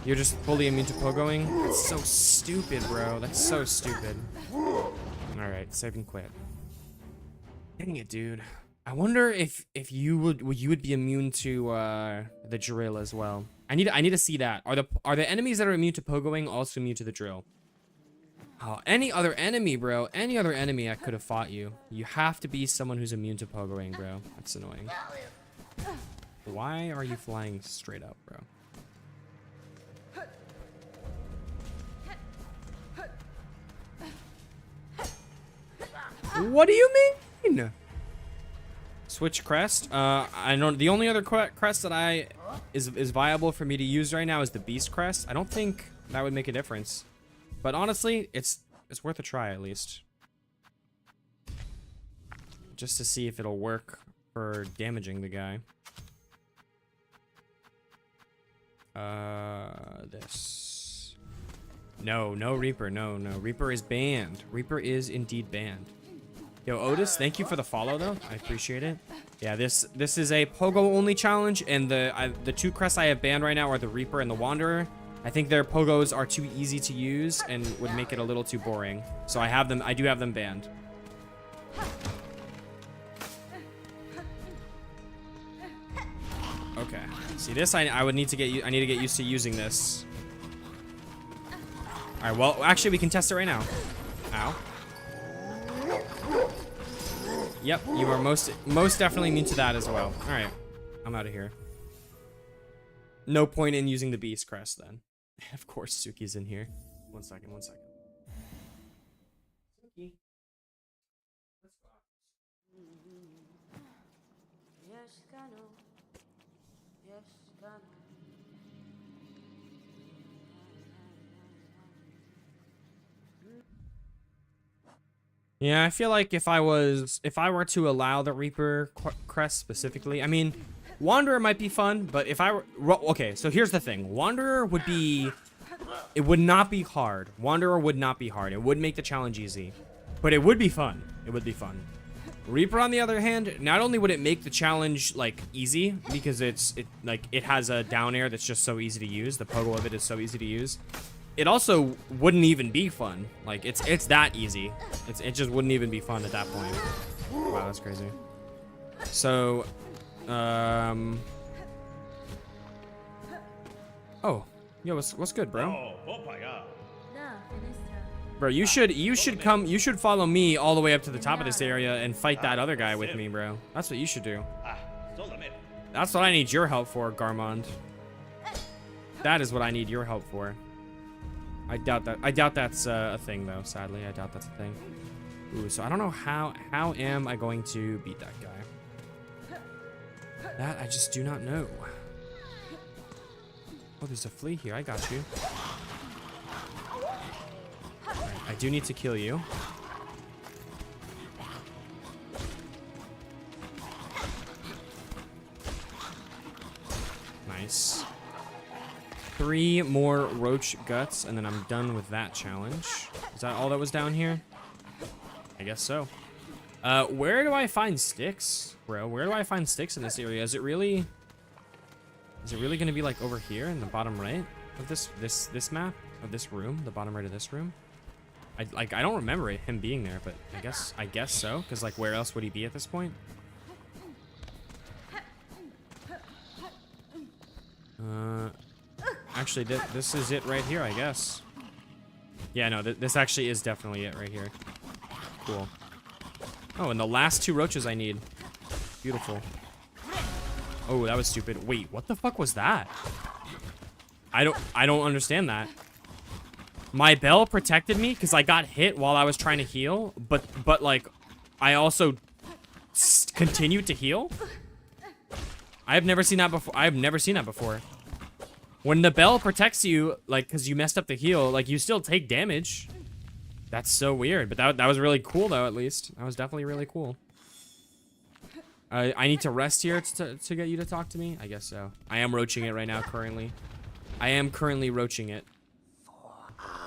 You're just fully immune to pogoing? That's so stupid, bro. That's so stupid. Alright, save and quit. Dang it, dude. I wonder if you would be immune to the drill as well. I need to see that. Are the enemies that are immune to pogoing also immune to the drill? Oh, any other enemy, bro. Any other enemy I could have fought you. You have to be someone who's immune to pogoing, bro. That's annoying. Why are you flying straight up, bro? What do you mean? Switch crest. I know the only other crest that is viable for me to use right now is the beast crest. I don't think that would make a difference, but honestly, it's worth a try at least, just to see if it'll work for damaging the guy. This. No, no Reaper. No, no. Reaper is banned. Reaper is indeed banned. Yo, Otis, thank you for the follow, though. I appreciate it. Yeah, this is a Pogo Only challenge, and the two crests I have banned right now are the Reaper and the Wanderer. I think their Pogos are too easy to use and would make it a little too boring. So I do have them banned. Okay. See this? I would need to get I need to get used to using this. All right. Well, actually, we can test it right now. Ow. Yep, you are most definitely immune to that as well. All right, I'm out of here. No point in using the Beast Crest then. Of course, Suki's in here. One second. Suki. Let's go. Yeah, I feel like if I were to allow the Reaper crest specifically, I mean, Wanderer might be fun, but if I were, okay, so here's the thing. Wanderer would be, it would not be hard. Wanderer would not be hard. It would make the challenge easy, but it would be fun. It would be fun. Reaper, on the other hand, not only would it make the challenge like easy because it has a down air that's just so easy to use. The pogo of it is so easy to use. It also wouldn't even be fun. Like it's that easy. It just wouldn't even be fun at that point. Wow, that's crazy. So, oh, yo, what's good, bro? Bro, you should follow me all the way up to the top of this area and fight that other guy with me, bro. That's what you should do. That's what I need your help for, Garmond. That is what I need your help for. I doubt that's a thing, though. Sadly, I doubt that's a thing. Ooh, so I don't know how am I going to beat that guy? That I just do not know. Oh, there's a flea here. I got you. Right, I do need to kill you. Nice. 3 more roach guts, and then I'm done with that challenge. Is that all that was down here? I guess so. Where do I find sticks, bro? Where do I find sticks in this area? Is it really gonna be like over here in the bottom right of this map of this room, the bottom right of this room? I don't remember him being there, but I guess so, because like where else would he be at this point? Actually, this is it right here, I guess. Yeah, no, this actually is definitely it right here. Cool. Oh, and the last 2 roaches I need. Beautiful. Oh, that was stupid. Wait, what the fuck was that? I don't understand that. My bell protected me because I got hit while I was trying to heal, but like, I also continued to heal. I've never seen that before. When the bell protects you, like, because you messed up the heal, like, you still take damage. That's so weird, but that was really cool, though, at least. That was definitely really cool. I need to rest here to get you to talk to me? I guess so. I am roaching it right now, currently. I am currently roaching it.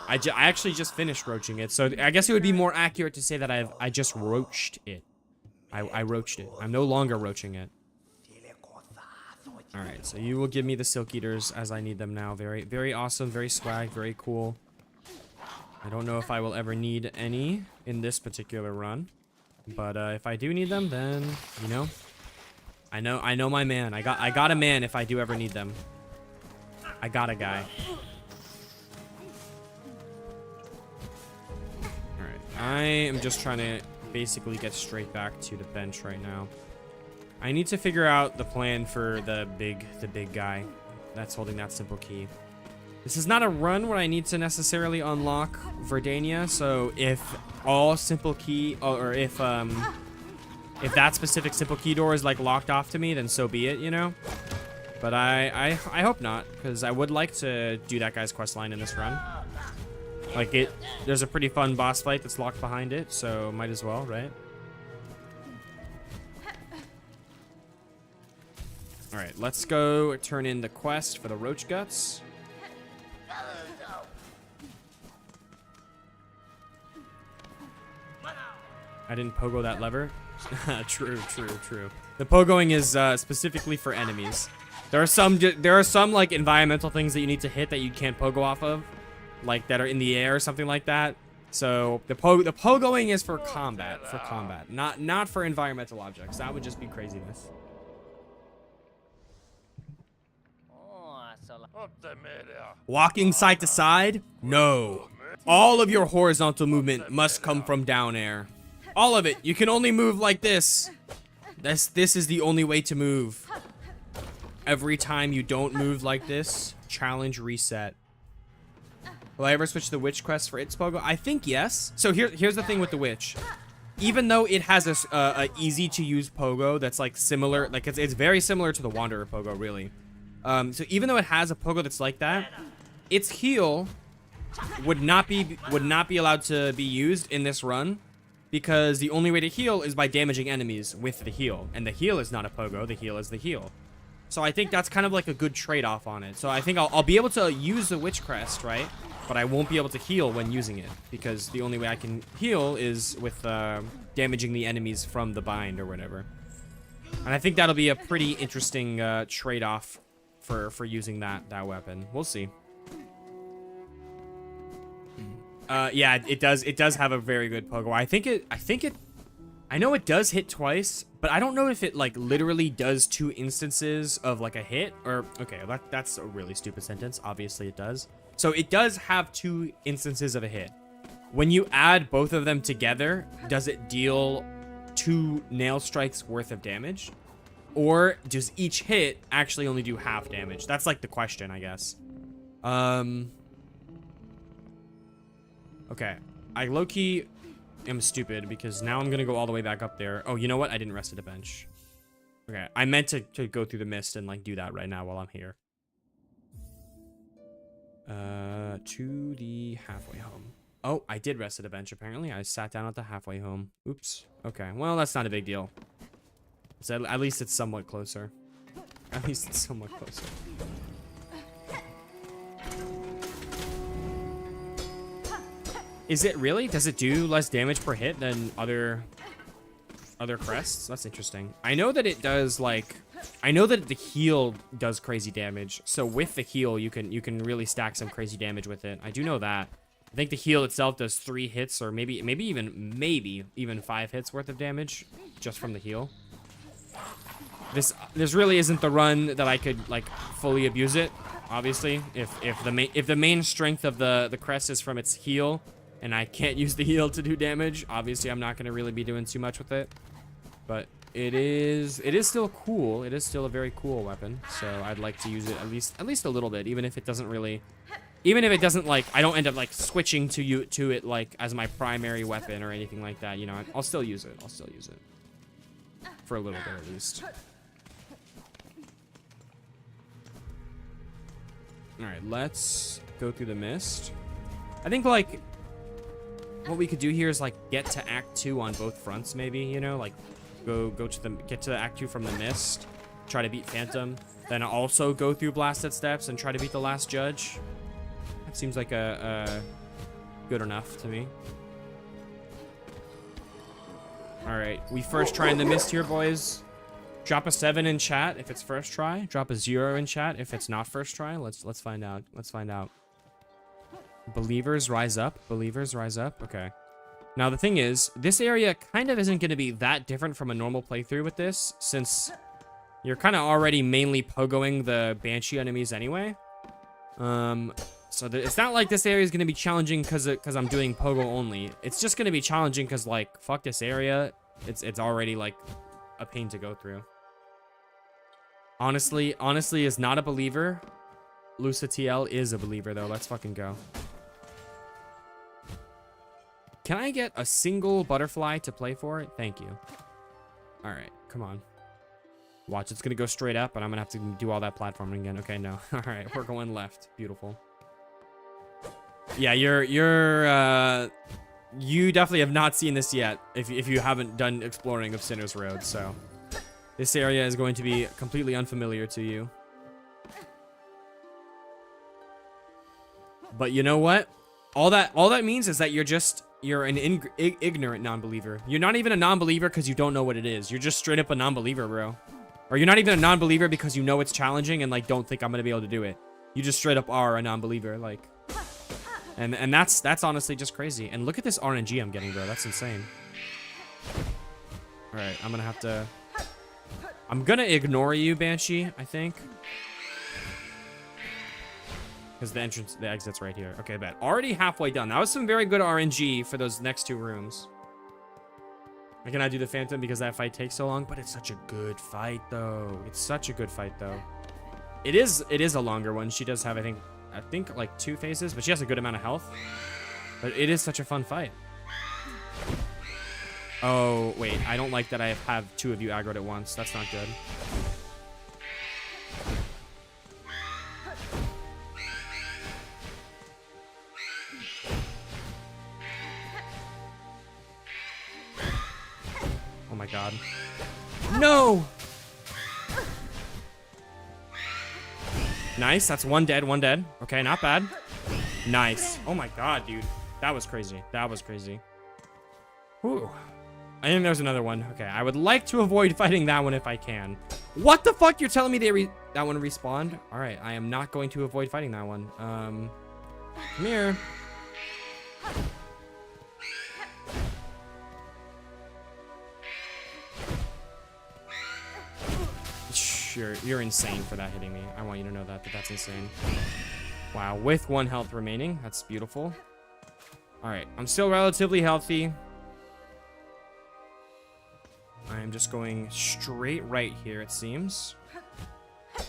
I actually just finished roaching it, so I guess it would be more accurate to say that I just roached it. I roached it. I'm no longer roaching it. Alright, so you will give me the Silk Eaters as I need them now. Very, very awesome, very swag, very cool. I don't know if I will ever need any in this particular run. But if I do need them, then, you know. I know my man. I got a man if I do ever need them. I got a guy. Alright, I am just trying to basically get straight back to the bench right now. I need to figure out the plan for the big guy that's holding that simple key. This is not a run where I need to necessarily unlock Verdania, so if all simple key, or if that specific simple key door is like locked off to me, then so be it, you know? But I hope not, because I would like to do that guy's quest line in this run. Like there's a pretty fun boss fight that's locked behind it, so might as well, right? All right, let's go turn in the quest for the roach guts. I didn't pogo that lever. True. The pogoing is specifically for enemies. There are some like environmental things that you need to hit that you can't pogo off of, like that are in the air or something like that. So the pogoing is for combat, not for environmental objects. That would just be craziness. Walking side to side? No. All of your horizontal movement must come from down air. All of it. You can only move like this. This is the only way to move. Every time you don't move like this, challenge reset. Will I ever switch the witch quest for its pogo? I think yes. So here's the thing with the witch. Even though it has a easy to use pogo that's like similar, like it's very similar to the wanderer pogo, really. So even though it has a pogo that's like that, its heal would not be allowed to be used in this run, because the only way to heal is by damaging enemies with the heal, and the heal is not a pogo. The heal is the heal. So I think that's kind of like a good trade-off on it. So I think I'll be able to use the witch crest, right? But I won't be able to heal when using it, because the only way I can heal is with damaging the enemies from the bind or whatever. And I think that'll be a pretty interesting trade-off for using that weapon. We'll see. Yeah, it does have a very good pogo. I know it does hit twice, but I don't know if it like literally does 2 instances of like a hit, or okay, that's a really stupid sentence. Obviously it does. So it does have 2 instances of a hit. When you add both of them together, does it deal 2 nail strikes worth of damage? Or does each hit actually only do half damage? That's like the question, I guess. Okay, I low-key am stupid because now I'm gonna go all the way back up there. Oh, you know what? I didn't rest at a bench. Okay, I meant to go through the mist and like do that right now while I'm here. To the halfway home. Oh, I did rest at a bench apparently. I sat down at the halfway home. Oops. Okay, well that's not a big deal. So at least it's somewhat closer. At least it's somewhat closer. Is it really? Does it do less damage per hit than other crests? That's interesting. I know that it does like, I know that the heal does crazy damage. So with the heal, you can really stack some crazy damage with it. I do know that. I think the heal itself does 3 hits, or maybe even 5 hits worth of damage just from the heal. This really isn't the run that I could like fully abuse it. Obviously, if the main strength of the crest is from its heal, and I can't use the heal to do damage, obviously I'm not going to really be doing too much with it. But it is still cool. It is still a very cool weapon. So I'd like to use it at least a little bit, even if it doesn't like, I don't end up like switching to it like as my primary weapon or anything like that. You know, I'll still use it. For a little bit at least. All right, let's go through the mist. I think like what we could do here is like get to Act 2 on both fronts, maybe, you know, like get to Act 2 from the mist, try to beat Phantom, then also go through Blasted Steps and try to beat the last judge. That seems like a good enough to me. All right, we first try in the mist here, boys. Drop a 7 in chat if it's first try. Drop a 0 in chat if it's not first try. Let's find out. Let's find out. Believers rise up. Believers rise up. Okay. Now the thing is, this area kind of isn't going to be that different from a normal playthrough with this, since you're kind of already mainly pogoing the Banshee enemies anyway. So it's not like this area is going to be challenging because I'm doing Pogo only. It's just going to be challenging because like fuck this area. It's already like a pain to go through. Honestly is not a believer. Lusa TL is a believer though. Let's fucking go. Can I get a single butterfly to play for it? Thank you. All right, come on. Watch, it's gonna go straight up, and I'm gonna have to do all that platforming again. Okay, no. All right, we're going left. Beautiful. Yeah, you definitely have not seen this yet if you haven't done exploring of Sinner's Road. So This area is going to be completely unfamiliar to you. But you know what? All that means is that you're an ignorant non-believer. You're not even a non-believer because you don't know what it is. You're just straight up a non-believer, bro. Or you're not even a non-believer because you know it's challenging and like don't think I'm gonna be able to do it. You just straight up are a non-believer, like. And that's honestly just crazy. And look at this RNG I'm getting, bro. That's insane. All right, I'm gonna ignore you, Banshee, I think. Because the exit's right here. Okay, bet. Already halfway done. That was some very good RNG for those next 2 rooms. I cannot do the Phantom because that fight takes so long, but it's such a good fight, though. It's such a good fight, though. It is a longer one. She does have, I think like 2 phases, but she has a good amount of health. But it is such a fun fight. Oh, wait. I don't like that I have 2 of you aggroed at once. That's not good. Oh my god. No! Nice. That's one dead. Okay, not bad. Nice. Oh my god, dude. That was crazy. That was crazy. Whew. I think there's another one. Okay, I would like to avoid fighting that one if I can. What the fuck? You're telling me that one respawned? All right, I am not going to avoid fighting that one. Come here. Sure, you're insane for that hitting me. I want you to know that that's insane. Wow, with 1 health remaining. That's beautiful. All right, I'm still relatively healthy. I am just going straight right here, it seems. I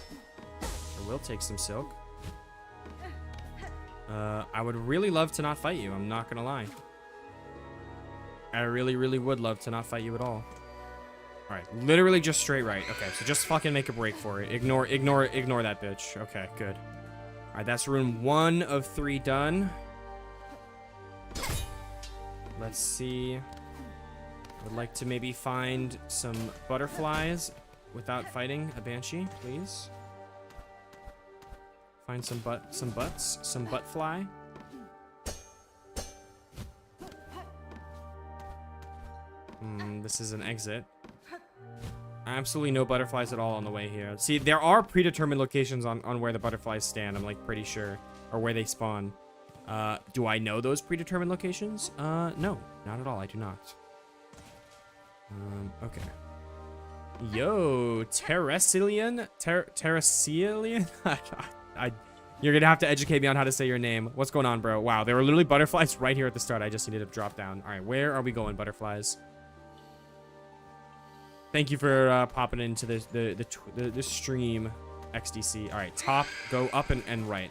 will take some silk. I would really love to not fight you. I'm not gonna lie. I really, really would love to not fight you at all. All right, literally just straight right. Okay, so just fucking make a break for it. Ignore that bitch. Okay, good. All right, that's room 1 of 3 done. Let's see. Would like to maybe find some butterflies without fighting a banshee, please. Find some butt fly. This is an exit. Absolutely no butterflies at all on the way here. See, there are predetermined locations on where the butterflies stand, I'm like pretty sure, or where they spawn. Do I know those predetermined locations? No, not at all. I do not. Okay. Yo, Terracilian? Terracilian? You're gonna have to educate me on how to say your name. What's going on, bro? Wow, there were literally butterflies right here at the start. I just needed to drop down. All right, where are we going, butterflies? Thank you for popping into the stream, XDC. All right, top, go up and right.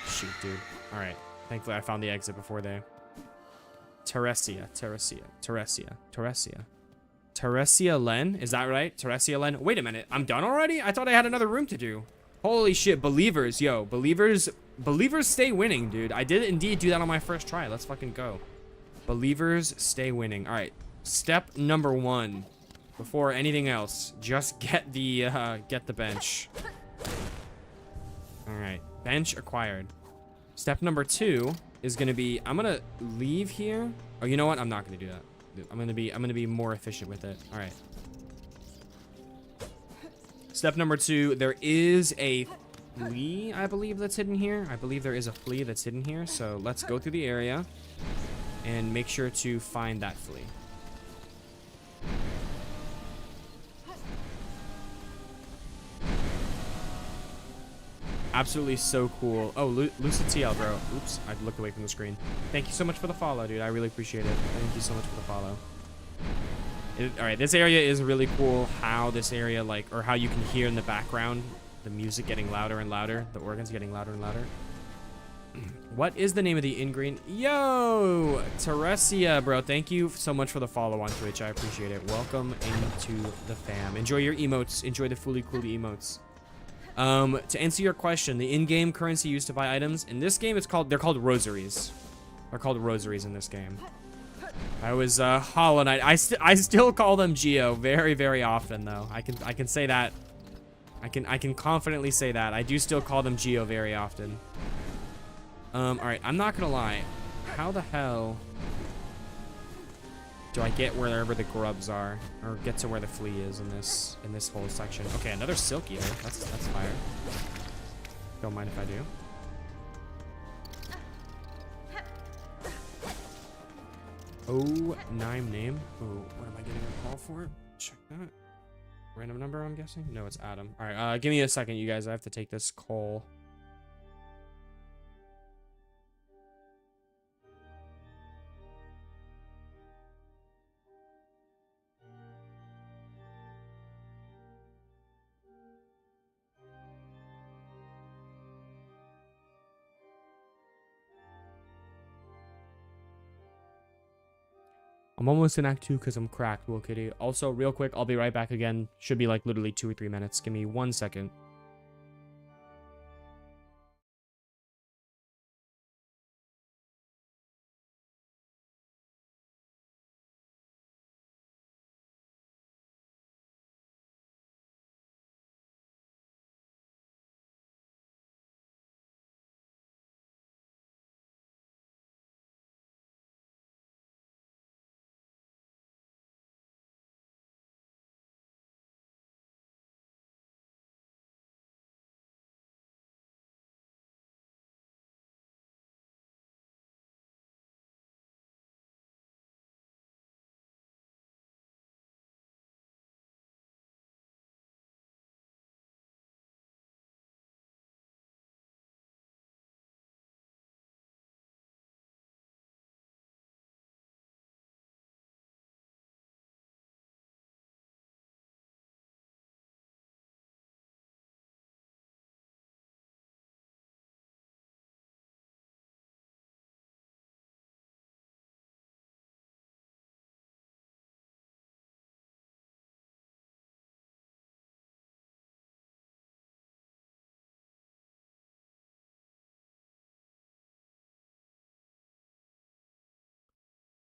Shoot, dude. All right. Thankfully, I found the exit before they. Teresia Len, is that right? Teresia Len. Wait a minute, I'm done already? I thought I had another room to do. Holy shit, believers, yo, believers stay winning, dude. I did indeed do that on my first try. Let's fucking go. Believers stay winning. All right, step number 1, before anything else, just get the bench. All right, bench acquired. Step number 2 is gonna be, I'm gonna leave here. Oh, you know what? I'm not gonna do that. I'm gonna be more efficient with it. All right. Step number 2, there is a flea, I believe, that's hidden here. I believe there is a flea that's hidden here. So let's go through the area and make sure to find that flea. Absolutely so cool. Oh, Lucid TL, bro. Oops, I looked away from the screen. Thank you so much for the follow, dude. I really appreciate it. Thank you so much for the follow. All right, this area is really cool. How this area, like, or how you can hear in the background the music getting louder and louder, the organs getting louder and louder. What is the name of the in-green? Yo, Teresia, bro. Thank you so much for the follow on Twitch. I appreciate it. Welcome into the fam. Enjoy your emotes. Enjoy the Fooly Cooly emotes. To answer your question, the in-game currency used to buy items in this game, they're called rosaries. They're called rosaries in this game. I was Hollow Knight. I still call them Geo very, very often though. I can say that. I can confidently say that. I do still call them Geo very often. Alright, I'm not gonna lie. How the hell do I get wherever the grubs are? Or get to where the flea is in this whole section? Okay, another silk eater. That's fire. Don't mind if I do. Oh, name. Oh, what am I getting a call for? Check that. Random number, I'm guessing? No, it's Adam. All right, give me a second, you guys. I have to take this call. I'm almost in Act 2 because I'm cracked, Will Kitty. Also, real quick, I'll be right back again. Should be like literally 2 or 3 minutes. Give me 1 second.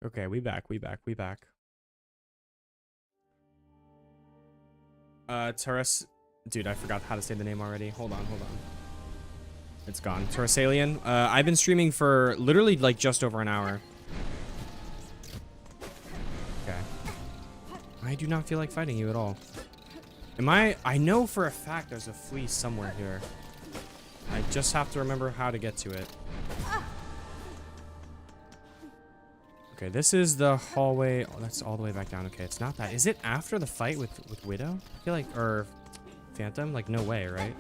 Okay, we back. Taurus, dude, I forgot how to say the name already. Hold on. It's gone. Taurusalian. I've been streaming for literally like just over an hour. Okay. I do not feel like fighting you at all. I know for a fact there's a flea somewhere here. I just have to remember how to get to it. Okay, this is the hallway. Oh, that's all the way back down. Okay, it's not that. Is it after the fight with Widow? I feel like, or Phantom? Like, no way, right?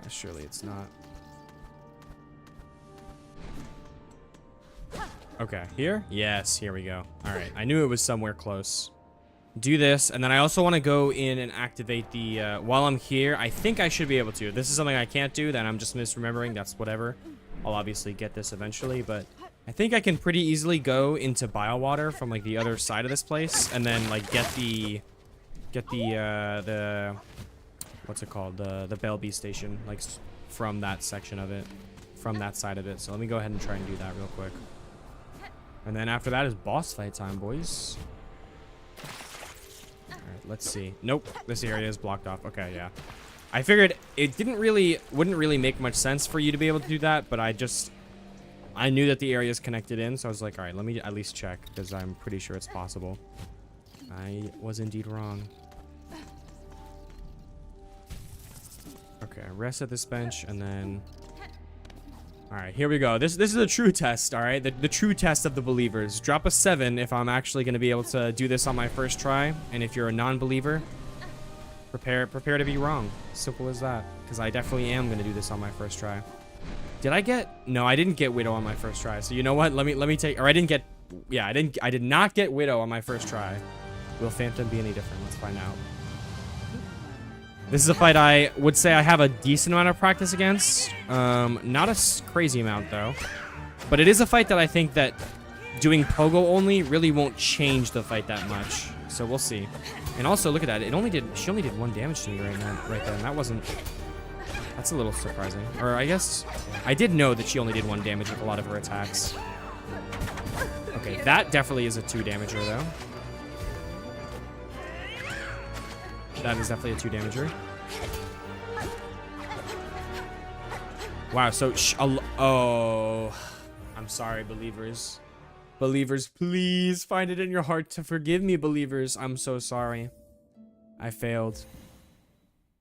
Surely it's not. Okay, here? Yes, here we go. All right, I knew it was somewhere close. Do this, and then I also want to go in and activate the, while I'm here, I think I should be able to. If this is something I can't do, then I'm just misremembering. That's whatever. I'll obviously get this eventually, but I think I can pretty easily go into Biowater from like the other side of this place, and then like get the what's it called, the Bellby station, like from that section of it, from that side of it. So let me go ahead and try and do that real quick, and then after that is boss fight time, boys. All right, let's see. Nope, this area is blocked off. Okay, yeah. I figured it wouldn't really make much sense for you to be able to do that, but I knew that the area is connected in, so I was like, all right, let me at least check, because I'm pretty sure it's possible. I was indeed wrong. Okay, rest at this bench, and then... All right, here we go. This is a true test, all right? The true test of the believers. Drop a 7 if I'm actually going to be able to do this on my first try, and if you're a non-believer, prepare to be wrong. Simple as that, because I definitely am going to do this on my first try. Did I get... No, I didn't get Widow on my first try. So you know what? Let me take... Or I didn't get... Yeah, I did not get Widow on my first try. Will Phantom be any different? Let's find out. This is a fight I would say I have a decent amount of practice against. Not a crazy amount, though. But it is a fight that I think that doing Pogo Only really won't change the fight that much. So we'll see. And also, look at that. She only did 1 damage to me right then. That wasn't... That's a little surprising. Or I guess I did know that she only did 1 damage with a lot of her attacks. Okay, that definitely is a 2 damager though. That is definitely a 2 damager. Wow, so oh, I'm sorry, believers. Believers, please find it in your heart to forgive me, believers. I'm so sorry. I failed.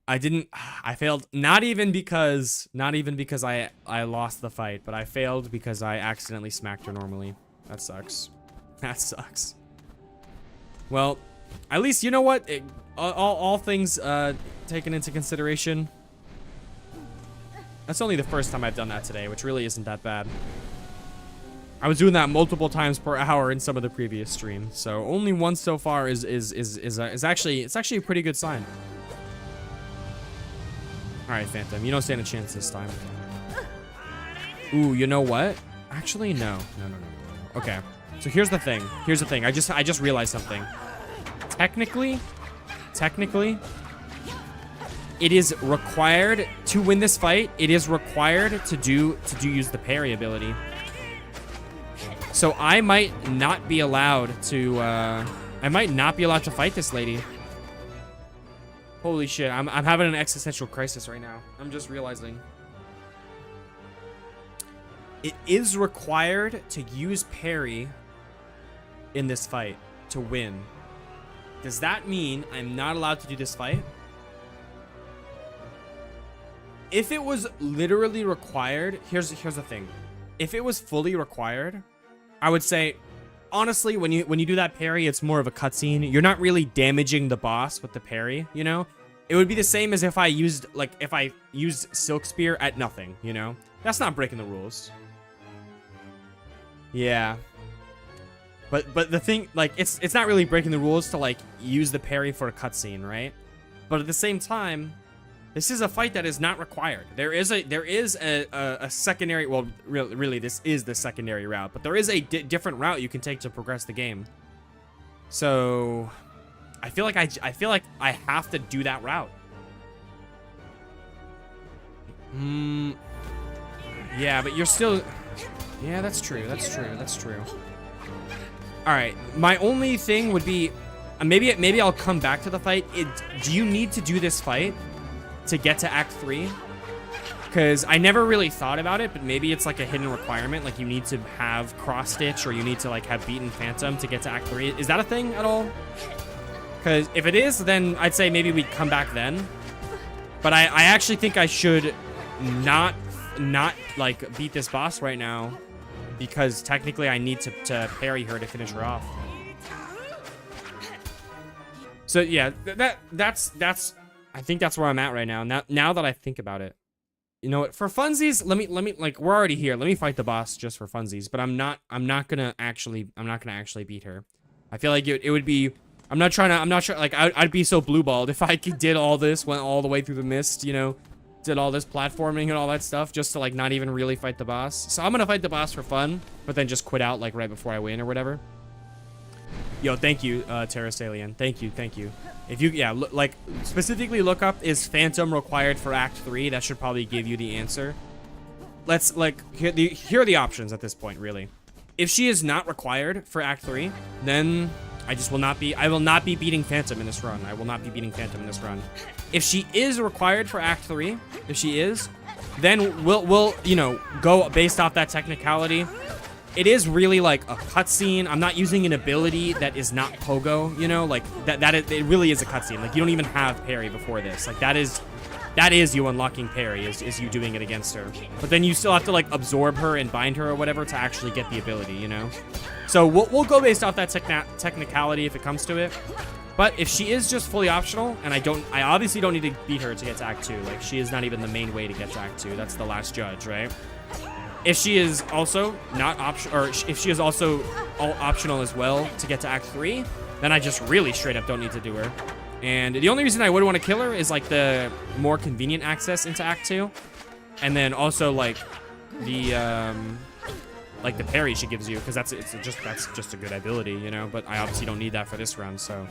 I failed not even because I lost the fight, but I failed because I accidentally smacked her normally. That sucks. That sucks. Well, at least you know what? All things taken into consideration, that's only the first time I've done that today, which really isn't that bad. I was doing that multiple times per hour in some of the previous streams, so only once so far is actually a pretty good sign. All right, Phantom, you don't stand a chance this time. Ooh, you know what? Actually, no. Okay, so here's the thing. I just realized something. Technically, it is required to win this fight. It is required to use the parry ability. So I might not be allowed to fight this lady. Holy shit, I'm having an existential crisis right now. I'm just realizing. It is required to use parry in this fight to win. Does that mean I'm not allowed to do this fight? If it was literally required, here's the thing. If it was fully required, I would say, honestly, when you do that parry, it's more of a cutscene. You're not really damaging the boss with the parry, you know? It would be the same as if I used Silk Spear at nothing, you know? That's not breaking the rules. Yeah. But the thing, like, it's not really breaking the rules to, like, use the parry for a cutscene, right? But at the same time, this is a fight that is not required. There is a secondary, well, really, this is the secondary route, but there is a different route you can take to progress the game. So, I feel like I have to do that route. Yeah, but you're still, yeah, that's true. All right, my only thing would be, maybe I'll come back to the fight. Do you need to do this fight to get to Act 3? Because I never really thought about it, but maybe it's like a hidden requirement, like you need to have cross stitch or you need to like have beaten Phantom to get to Act 3. Is that a thing at all? Because if it is, then I'd say maybe we'd come back then. But I actually think I should not like beat this boss right now, because technically I need to parry her to finish her off. So yeah, that's I think that's where I'm at right now. Now that I think about it, you know what? For funsies, let me like, we're already here. Let me fight the boss just for funsies. But I'm not gonna actually beat her. I feel like it would be. I'm not sure. Like I'd be so blue balled if I did all this, went all the way through the mist, you know, did all this platforming and all that stuff just to like not even really fight the boss. So I'm gonna fight the boss for fun, but then just quit out like right before I win or whatever. Yo, thank you, Terrace Alien. Thank you. If you, yeah, like, specifically look up, is Phantom required for Act 3? That should probably give you the answer. Let's, like, here are the options at this point, really. If she is not required for Act 3, then I will not be beating Phantom in this run. If she is required for Act 3, then we'll you know, go based off that technicality. It is really like a cutscene. I'm not using an ability that is not Pogo, you know, like it really is a cutscene. Like you don't even have parry before this. Like that is you unlocking parry, is you doing it against her. But then you still have to like absorb her and bind her or whatever to actually get the ability, you know? So we'll go based off that technicality if it comes to it. But if she is just fully optional, and I obviously don't need to beat her to get to Act 2. Like she is not even the main way to get to Act 2. That's the last judge, right? If she is also not optional, or if she is also all optional as well to get to Act 3, then I just really straight up don't need to do her. And the only reason I would want to kill her is like the more convenient access into Act 2, and then also like the parry she gives you, because that's just a good ability, you know. But I obviously don't need that for this round, so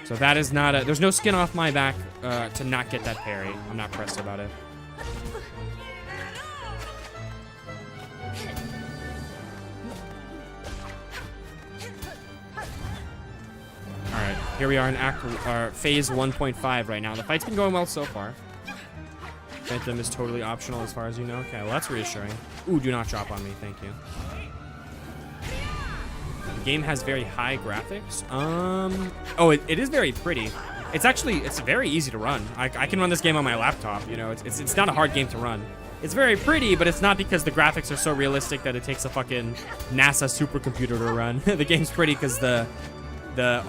that is not there's no skin off my back to not get that parry. I'm not pressed about it. here we are in phase 1.5 right now. The fight's been going well so far. Phantom is totally optional as far as you know. Okay, well, that's reassuring. Ooh, do not drop on me. Thank you. The game has very high graphics. Oh, it is very pretty. It's very easy to run. I can run this game on my laptop, you know. It's not a hard game to run. It's very pretty, but it's not because the graphics are so realistic that it takes a fucking NASA supercomputer to run. The game's pretty because the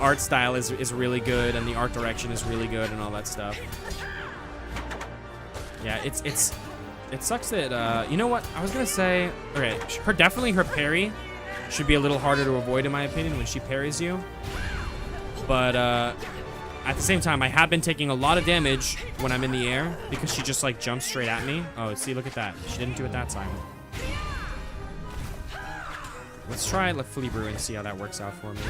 art style is really good and the art direction is really good and all that stuff. Yeah, it sucks that you know what I was gonna say. Okay, her parry should be a little harder to avoid in my opinion when she parries you. But at the same time, I have been taking a lot of damage when I'm in the air because she just like jumps straight at me. Oh, see, look at that. She didn't do it that time. Let's try Flea Brew and see how that works out for me.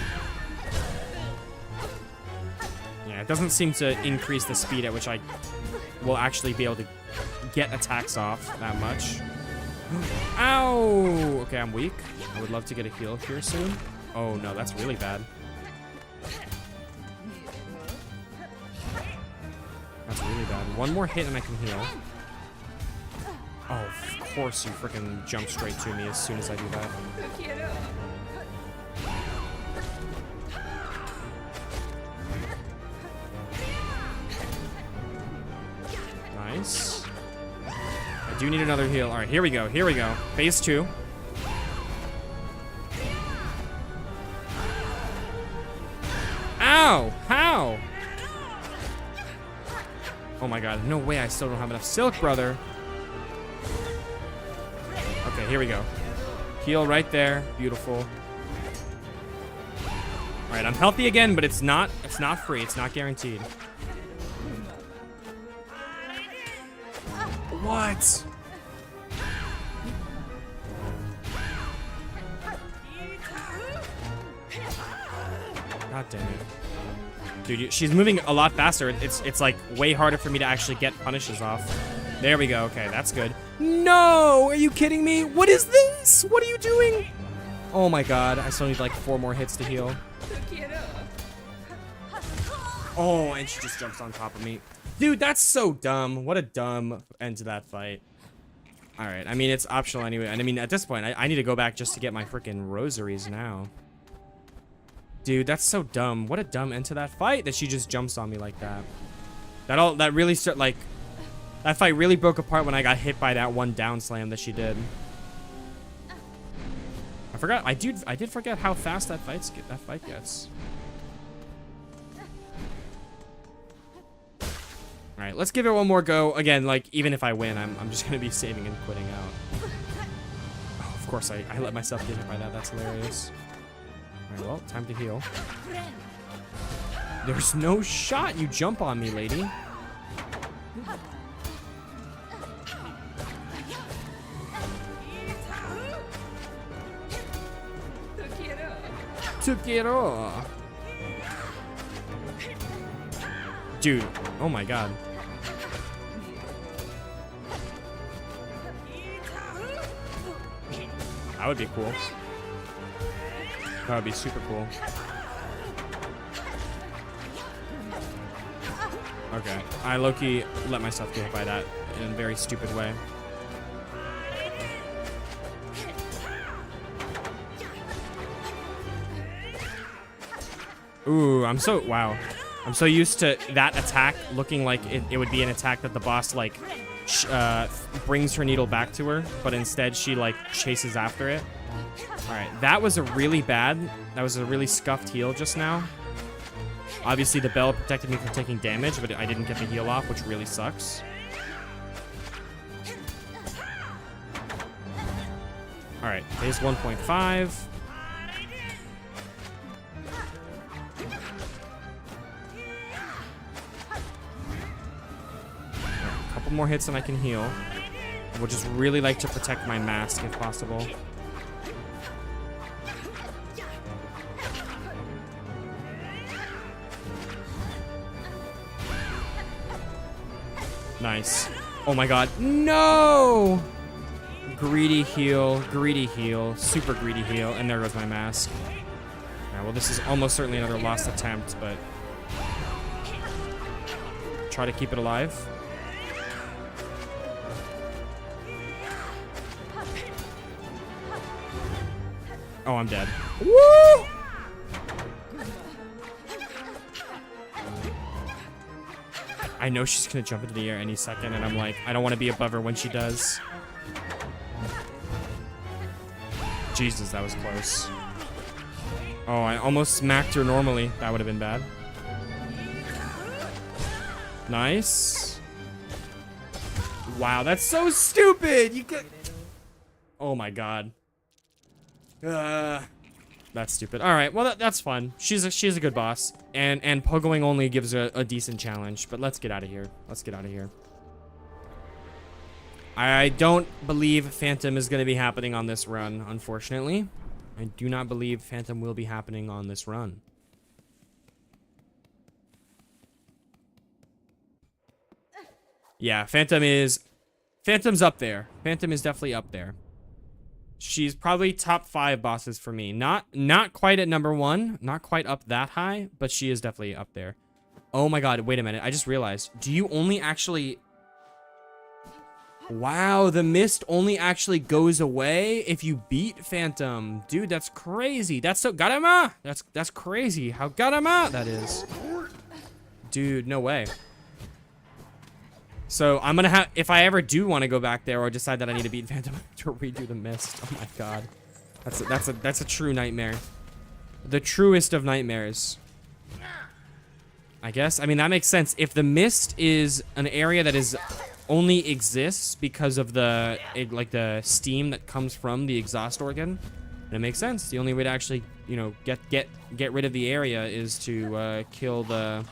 Yeah, it doesn't seem to increase the speed at which I will actually be able to get attacks off that much. Ow! Okay, I'm weak. I would love to get a heal here soon. Oh no, that's really bad. That's really bad. One more hit and I can heal. Oh, of course you freaking jump straight to me as soon as I do that. Nice. I do need another heal. All right, here we go. Here we go. Phase 2. Ow! How? Oh my god, no way I still don't have enough silk, brother. Okay, here we go. Heal right there. Beautiful. Alright, I'm healthy again, but it's not free. It's not guaranteed. What? God damn it. Dude, she's moving a lot faster. It's like way harder for me to actually get punishes off. There we go. Okay, that's good. No! Are you kidding me? What is this? What are you doing? Oh my god. I still need like 4 more hits to heal. Oh, and she just jumps on top of me. Dude, that's so dumb. What a dumb end to that fight. Alright, I mean, it's optional anyway. And I mean, at this point, I need to go back just to get my freaking rosaries now. Dude, that's so dumb. What a dumb end to that fight that she just jumps on me like that. That really that fight really broke apart when I got hit by that one down slam that she did. I forgot. I did forget how fast that fight gets. All right, let's give it one more go. Again, like even if I win, I'm just gonna be saving and quitting out. Oh, of course I let myself get hit by that. That's hilarious. Alright, well, time to heal. There's no shot you jump on me, lady. Tukiro. Dude, oh my god. That would be cool. That would be super cool. Okay, I low-key let myself get hit by that in a very stupid way. Ooh, wow. I'm so used to that attack looking like it would be an attack that the boss like brings her needle back to her, but instead she like chases after it. Alright, that was a really scuffed heal just now. Obviously the bell protected me from taking damage, but I didn't get the heal off, which really sucks. Alright, phase 1.5. A couple more hits and I can heal. I would just really like to protect my mask if possible. Nice. Oh my god. No! Greedy heal, super greedy heal, and there goes my mask. Yeah, well, this is almost certainly another lost attempt, but Try to keep it alive. Oh, I'm dead. Woo! I know she's gonna jump into the air any second, and I'm like, I don't want to be above her when she does. Jesus, that was close. Oh, I almost smacked her normally. That would have been bad. Nice. Wow, that's so stupid. You get. Oh my god. That's stupid. All right, well that's fun. She's a good boss, and Pogoing Only gives her a decent challenge. But let's get out of here. Let's get out of here. I don't believe Phantom is going to be happening on this run, unfortunately. I do not believe Phantom will be happening on this run. Yeah, Phantom's up there. Phantom is definitely up there. She's probably top 5 bosses for me. Not quite at number 1, not quite up that high, but she is definitely up there. Oh my god, wait a minute. I just realized. Do you only actually... Wow, the mist only actually goes away if you beat Phantom. Dude, that's crazy. That's so garama. That's crazy how garama that is. Dude, no way. So I'm gonna have, if I ever do want to go back there or decide that I need to beat Phantom, to redo the mist. Oh my god, that's a true nightmare, the truest of nightmares. I guess. I mean that makes sense. If the mist is an area that is only exists because of the like the steam that comes from the exhaust organ, then it makes sense. The only way to actually, you know, get rid of the area is to kill the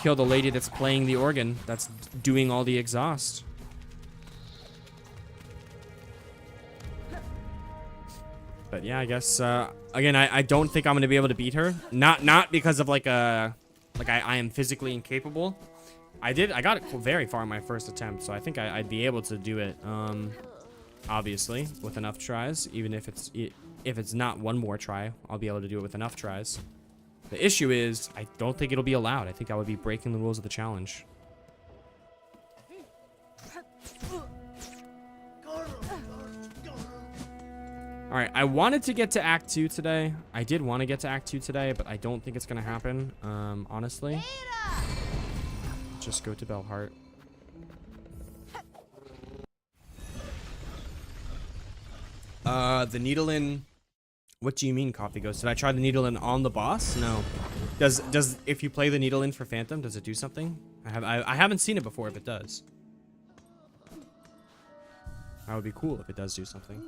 lady that's playing the organ, that's doing all the exhaust. But yeah, I guess again, I don't think I'm gonna be able to beat her. Not because of like I am physically incapable. I got it very far in my first attempt, so I think I'd be able to do it. Obviously, with enough tries. Even if it's not one more try, I'll be able to do it with enough tries. The issue is, I don't think it'll be allowed. I think I would be breaking the rules of the challenge. Alright, I wanted to get to Act 2 today. I did want to get to Act 2 today, but I don't think it's going to happen, honestly. Just go to Bellheart. The needle in... What do you mean, Coffee Ghost? Did I try the needle in on the boss? No. Does if you play the needle in for Phantom, does it do something? I haven't seen it before if it does. That would be cool if it does do something.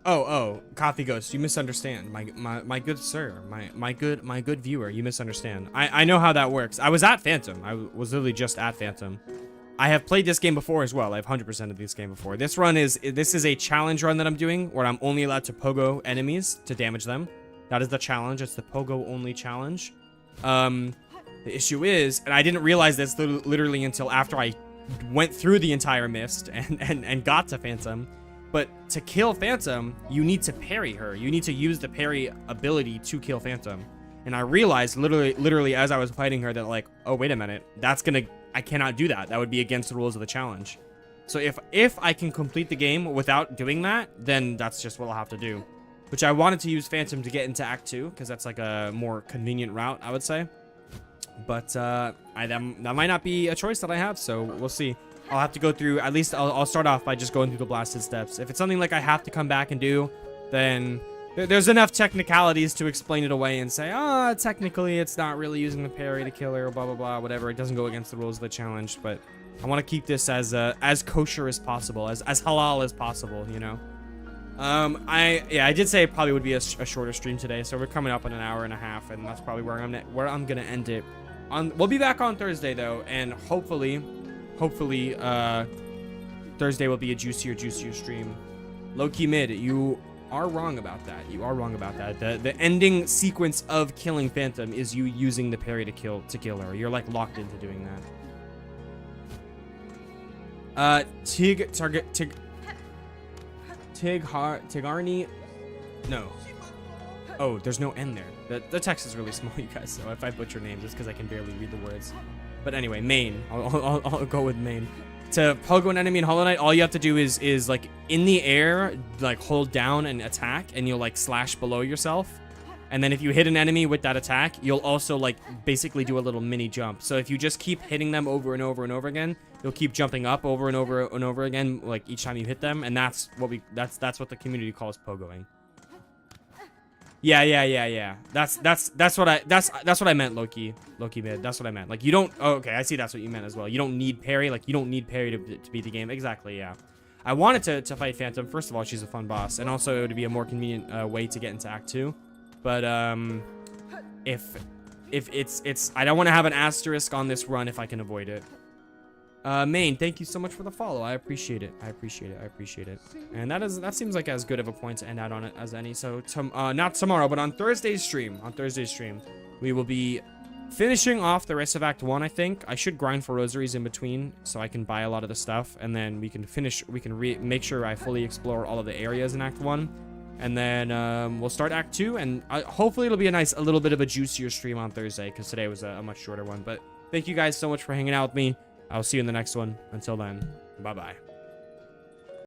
Oh, Coffee Ghost, you misunderstand. My good sir, my good viewer, you misunderstand. I know how that works. I was at Phantom. I was literally just at Phantom. I have played this game before as well. I've 100% of this game before. This is a challenge run that I'm doing where I'm only allowed to pogo enemies to damage them. That is the challenge. It's the Pogo Only challenge. The issue is, and I didn't realize this literally until after I went through the entire mist and got to Phantom. But to kill Phantom, you need to parry her. You need to use the parry ability to kill Phantom. And I realized literally as I was fighting her that like, oh, wait a minute. I cannot do that. That would be against the rules of the challenge. So if I can complete the game without doing that, then that's just what I'll have to do. Which I wanted to use Phantom to get into Act 2, because that's like a more convenient route, I would say. But that might not be a choice that I have, so we'll see. I'll have to go through, at least I'll start off by just going through the blasted steps. If it's something like I have to come back and do, then there's enough technicalities to explain it away and say, technically it's not really using the parry to kill her, blah, blah, blah, whatever. It doesn't go against the rules of the challenge, but I want to keep this as kosher as possible, as halal as possible, you know? I did say it probably would be a shorter stream today, so we're coming up on an hour and a half, and that's probably where I'm gonna end it. We'll be back on Thursday though, and hopefully Thursday will be a juicier stream. Low-key mid, you are wrong about that. You are wrong about that. The ending sequence of killing Phantom is you using the parry to kill her. You're like locked into doing that. Tigarni. No. Oh, there's no N there. The text is really small, you guys. So if I butcher names, it's because I can barely read the words. But anyway, main. I'll go with main. To pogo an enemy in Hollow Knight, all you have to do is like in the air, like hold down and attack, and you'll like slash below yourself. And then if you hit an enemy with that attack, you'll also like basically do a little mini jump. So if you just keep hitting them over and over and over again, you'll keep jumping up over and over and over again, like each time you hit them. And that's what what the community calls pogoing. Yeah. That's what I meant, Loki mid. That's what I meant. Like you don't. Oh, okay, I see. That's what you meant as well. You don't need parry. Like you don't need parry to beat the game. Exactly. Yeah. I wanted to fight Phantom. First of all, she's a fun boss, and also to be a more convenient way to get into Act 2. But if it's I don't want to have an asterisk on this run if I can avoid it. Main, thank you so much for the follow. I appreciate it. I appreciate it. And that seems like as good of a point to end out on it as any. So not tomorrow, but on Thursday's stream. We will be finishing off the rest of Act 1, I think. I should grind for rosaries in between so I can buy a lot of the stuff, and then we can make sure I fully explore all of the areas in Act 1. And then we'll start Act 2, and hopefully it'll be a little bit of a juicier stream on Thursday, because today was a much shorter one. But thank you guys so much for hanging out with me. I'll see you in the next one. Until then, bye-bye.